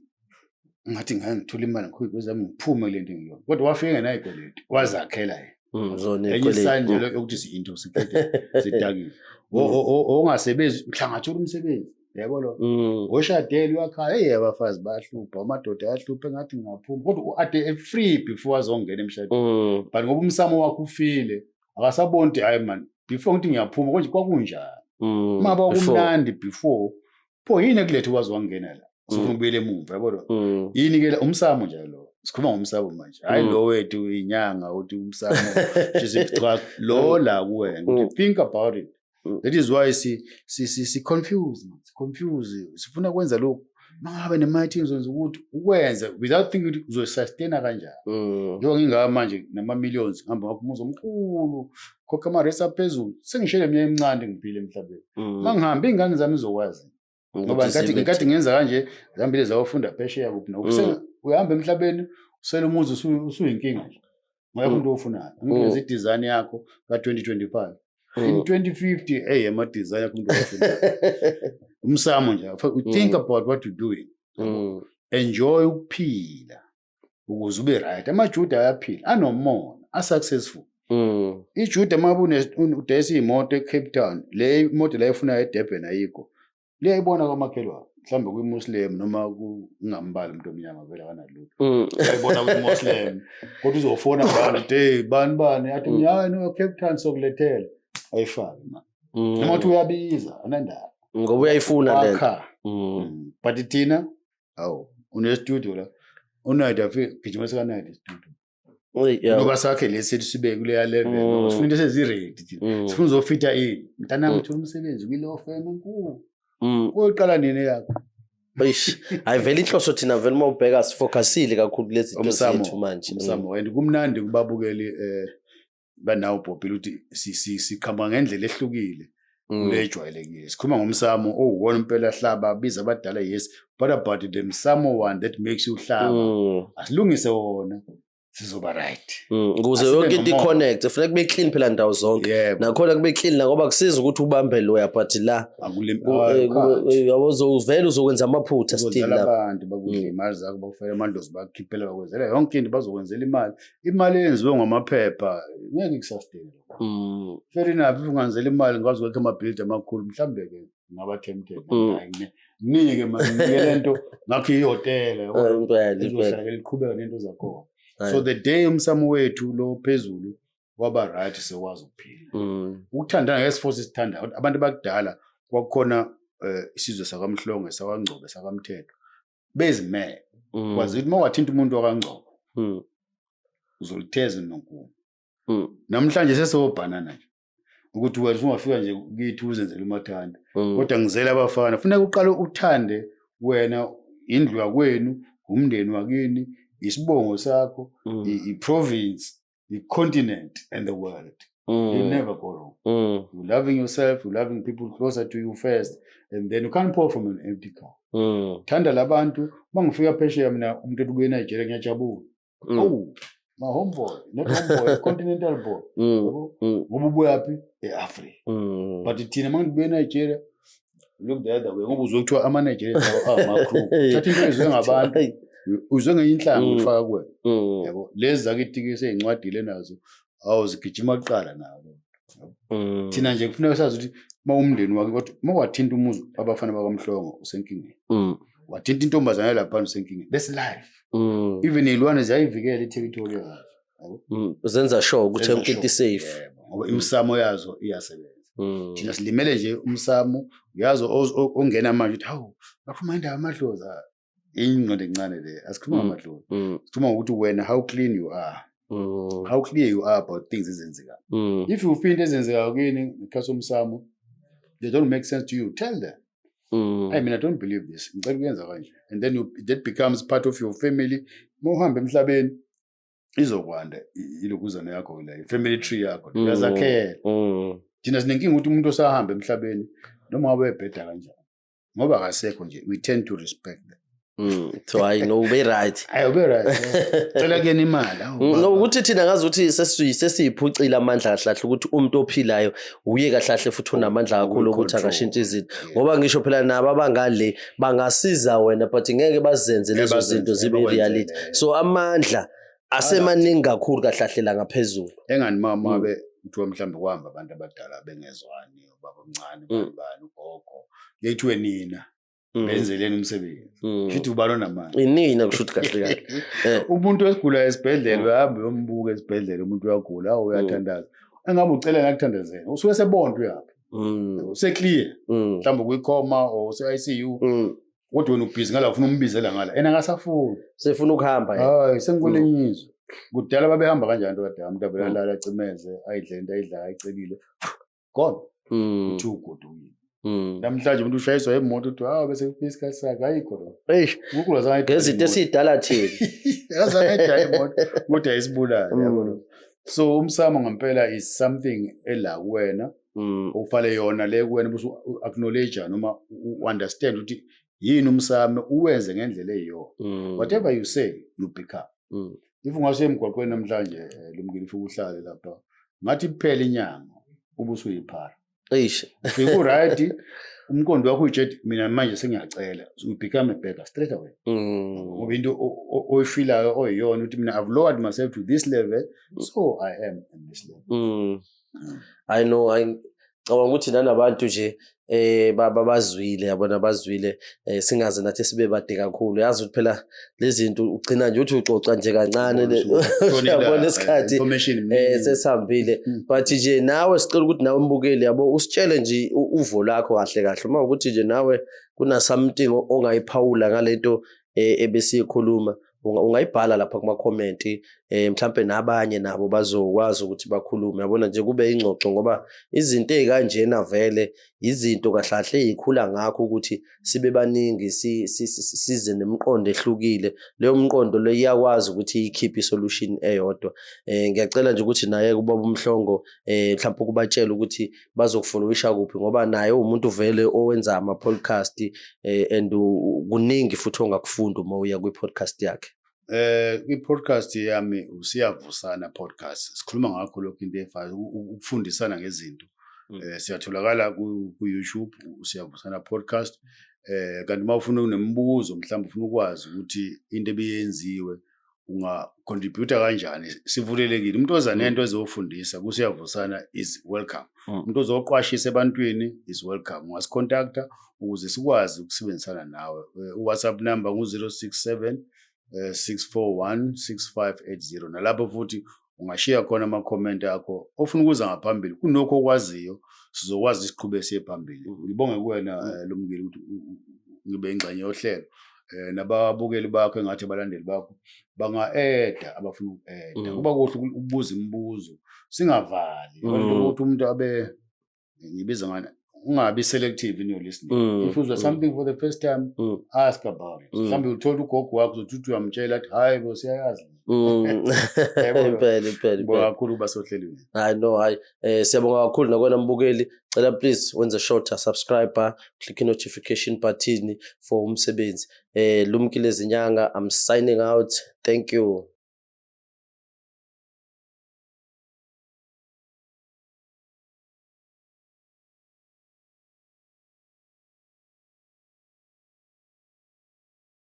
S2: ngathi ngangithola imali ngikho kwezami ngiphume lento ngiyona kodwa wafika ngenayo ikoleti wazakhela
S1: zone
S2: ikoleti enye ukuthi into sikhethe sidakile ongasebenzi mhlangathola umsebenzi yabo lo oshadeli wakhaya abafazi bayahlupha amadoda ayahlupha engathi ngaphuma kodwa ade free before azongena emshadweni but ngoba umsamo wakhe ufile akasabonti hayi man before ngithi ngiyaphuma konje kwakunjani maba kumnandi before pho yini ekulethe wazi wangena la sokubuyele emuva yabo yini ke umsamo nje lo sikhuluma ngomsamo manje hayi lo wethu inyanga uthi umsamo just lo la kuwena think about it. That is why si confuse sifuna kwenza lokho mangabe ne-margins ukuthi ukwenza without thinking ukuthi uzosustain kanjani njengoba ngingaka manje nama-millions ngihamba ngakumuzi omkhulu khokha ama-race aphezulu sengishele eminyaka emincane ngiphile emhlabeni mangihambe iy'ngane zami zokwazi ngoba ngenkathi ngenza kanje zihambile zawafunda phesheya kuphi nokuthi uyahamba emhlabeni usele umuzi usuyinkinga nje ngeke umuntu ofunayo ngiveza i-design yakho ka-2025 in 2050 ama-design yakho umuntu ofunayo umsamo nje think about what you're doing enjoy ukuphila ukuze ube right. Amajuda ayaphila anomona a-successful ijuda mabe udayisa imoto eCape Town le imoto la efuna eDurban ayikho liyayibona kwamakhelwane mhlambe kuyimuslim noma kungambali umuntu omnyama vele kanalutho uyayibona kuyimuslim kodwa uzofona abantu hey bani athi no Cape Town sokulethela ayifaki man noma uthi uyabiza anandaba
S1: ngoba uyayifuna lento
S2: but thina awu une studio la unaida afike gijima sekanaida studio ngoba sakhe lesithi sibe kule level sifuna into seziready thina sifuna uzofita mntana ngithola umsebenzi kwi-law firm enkulu uyoqala nini yakho
S1: ayivela inhloso thina vele uma ubheka sifocusile kakhulu lezi zinto zethu manje
S2: umsamo and kumnandi kubabukeli banawo ubhobhile ukuthi sikhamba ngendlela ehlukile lejwayelekile sikhuluma ngomsamo owuwona impela hlaba biza abadala yes but about the msamo one that makes you hlaba asilungise wona sizoba right
S1: ukuze yonke into i-connect kufanele kube clean phela ndawo zonke nakhona kube clean la ngoba kusiza ukuthi ubambe loya but la uzovela uzokwenza amaphutha still la
S2: abantu bakudla imali zakho bakufela amandozi bakukhiphela bakwenzela yonke into bazokwenzela imali eyenziwe ngamaphepha ngeke ikusustain fair enough unganzela imali ngazi ukuthi ama-build amakhulu mhlambe ke ngaba tempted nike lento ngakho ihotela izohlala liqhubeka nento zakhona. So the day umsamo wethu lo phezulu waba right sekwazi ukuphila ukuthandana ngesifo sithanda abantu bakudala kwakukhona isizwe sakamhlonge sakwaNgcobo sakamthetho bezimele kwazi ukuthi mawathinta umuntu wakwaNgcobo uzolitheza nonkulu namhlanje sesobhanana nje ukuthi wena ungafika nje kithi uzenzele umathanda kodwa ngizela abafana kufanele uqale uthande wena indlu yakwenu umndeni wakini isibongo sakho i-province i-continent and the world you never go wrong you loving yourself you loving people closer to you first and then you can't pour from an empty cup thanda labantu mangifika phesheya mina umuntu ebuye eNigeria ngiyajabula my homeboy not homeboy continental boy ngoba ubuya phi eAfrica but thina mangibuye eNigeria look the other way ngoba uzokuthiwa ama-Nigeria ama-crew thatha into ezwe ngabantu uzwe ngeyinhlanga ufaka kuwena yabo lezi zakithi seyincwadile nazo awuzigijima kuqala nabo thina nje kufuneka sazi ukuthi umndeni wakhe kodwa mawathinta umuzi abafana bakamhlongo usenkingeni wathinta intombazana lapha usenkingeni bese life even iy'lwane ziyayivikela i-territory yazo.
S1: Zenza sure ukuthi yonke into isafe.
S2: Ngoba imisamo yazo iyasebenza. Thina silimele nje umsamo uyazi ongena manje ukuthi hawu bakhuluma indaba amadlozi ingqondo encane le asikhuluma amadlozi sikhuluma ukuthi wena how clean you are how clear you are about things ezenzekayo if you feel ezenzekayo kini ngikhaso umsamo they don't make sense to you tell them I mean I don't believe this ngicela kuyenza kanje and then that becomes part of your family mohamba emhlabeni izokwanda ilokuzana yakho la family tree yakho uyazakhela thina sinenkinga ukuthi umuntu osahamba emhlabeni noma wabe ebheda kanjani ngoba akasekho nje we tend to respect them
S1: so I know be right
S2: ube right cela kuyena imali
S1: no ukuthi thina ngazi ukuthi sesiyiphucile amandla kahle ukuthi umuntu ophilayo uye kahle futhi unamandla kakhulu ukuthi akashintshe izinto ngoba ngisho phela nabo abangale bangasiza wena but ngeke bazenze lezo zinto zibe reality so amandla asemaningi kakhulu kahle la ngaphezulu
S2: engani mama be kuthiwa mhlambe kuhamba abantu abadala bengezwani ubaba omncane bani ugogo yethiwe nina benzeleni umsebenzi shithi ubalo namanje
S1: inina kushuthi kahle kahle
S2: umuntu wesigula esibhedlela uyahamba uyombuka esibhedlela umuntu uyagula awu uyathandaza engabe ucela nakuthandazela usuke sebonto uyaphi use clear mhlawumbe kuyikhoma or use ICU kodwa wena ubhizi ngala ufuna umbizela ngala ena ngasafuni
S1: sefuna ukuhamba
S2: hayi sengikulenyizwe kudala babehamba kanjani nto kade umuntu abelala acimeze ayidle into ayidla ayicelile gone ujugudu namhlanje umuntu ushayiswa emoto uthi hawo bese isikhathi sakhe ayikho ukula zange
S1: ngezinto esidala thina
S2: yazangayidala emoto kodwa isibulala yabona so umsamo ngempela is something ela kuwena ufale yona le kuwena busu acknowledge noma understand ukuthi yini umsamo uwenze ngendlela eyiyo whatever you say you pick up if ungase emgwaqweni namhlanje lumkile ufika uhlale lapha ngathi kuphela inyanga ubuso uyiphara ufika uright umkondo wakho ujethi mina manje sengiyacela you become a beggar straight away ngoba into oyifilayo oyiyona ukuthi mina I've lowered myself to this level so I am in this level
S1: I know cabanga ukuthi nanabantu nje babazwile yabona bazwile singaze nathi sibe bade kakhulu yazi ukuthi phela lezi zinto ugcina nje uthi uxoxa nje kancane yabona isikhathi sesihambile but nje nawe sicela ukuthi nawe umbukeli yabo usitshele nje uvo lakho kahle kahle uma ukuthi nje nawe kuna something ongayiphawula ngalento ebesikhuluma ungayibhala lapha kuma comment mhlambe nabanye nabo bazokwazi ukuthi bakhulume yabona nje kube ingxoxo ngoba izinto ezikanjena vele izinto kahlahle ezikhula ngakho ukuthi sibe baningi size nemiqondo ehlukile leyo mqondo le iyakwazi ukuthi ikhiphe isolution eyodwa ngiyacela nje ukuthi naye kubaba uMhlongo mhlawumbe ukubatshela ukuthi bazokufollowisha kuphi ngoba naye umuntu vele owenza ama podcast and kuningi futhi ongakufunda uma uya kwi podcast yakhe
S2: i-podcast yami usiyavusana podcast sikhuluma ngakho lokho into efayo ukufundisana ngezinto siyatholakala ku YouTube usiyavusana podcast kanti mawufuna unemibuzo mhlawumbe ufuna ukwazi ukuthi into ebiyenziwe unga-contribute kanjani sivulelekile umuntu oza nento ezofundisa kusiyavusana is welcome umuntu ozoqwashisa ebantwini is welcome ungasicontacta ukuze sikwazi ukusebenzisana nawe WhatsApp number ngu 067 641 6580 nalapho futhi ungashare khona ama comment akho ofuna ukuza ngaphambili kunokho okwaziyo sizokwazi isiqhube siye phambili ngibonge kuwena lomngeli ukuthi ngibe ingxenye yohlelo nababukeli bakho engathi abalandeli bakho banga-eda abafuna uku-eda kuba kuhle ukubuza imibuzo singavali ukuthi umuntu abe ngibiza ngani ungabi selective in your listening if uzwa something for the first time ask about it mhlawumbe uthola ugogo wakho uzothi uyamtshela athi hayi bo siyayazi
S1: impela
S2: kakhulu basohlelweni
S1: I know siyabonga kakhulu nakwena mbukeli cela please wenze shorter subscriber click notification button for umsebenzi Lumkile Zinyanga I'm signing out thank you.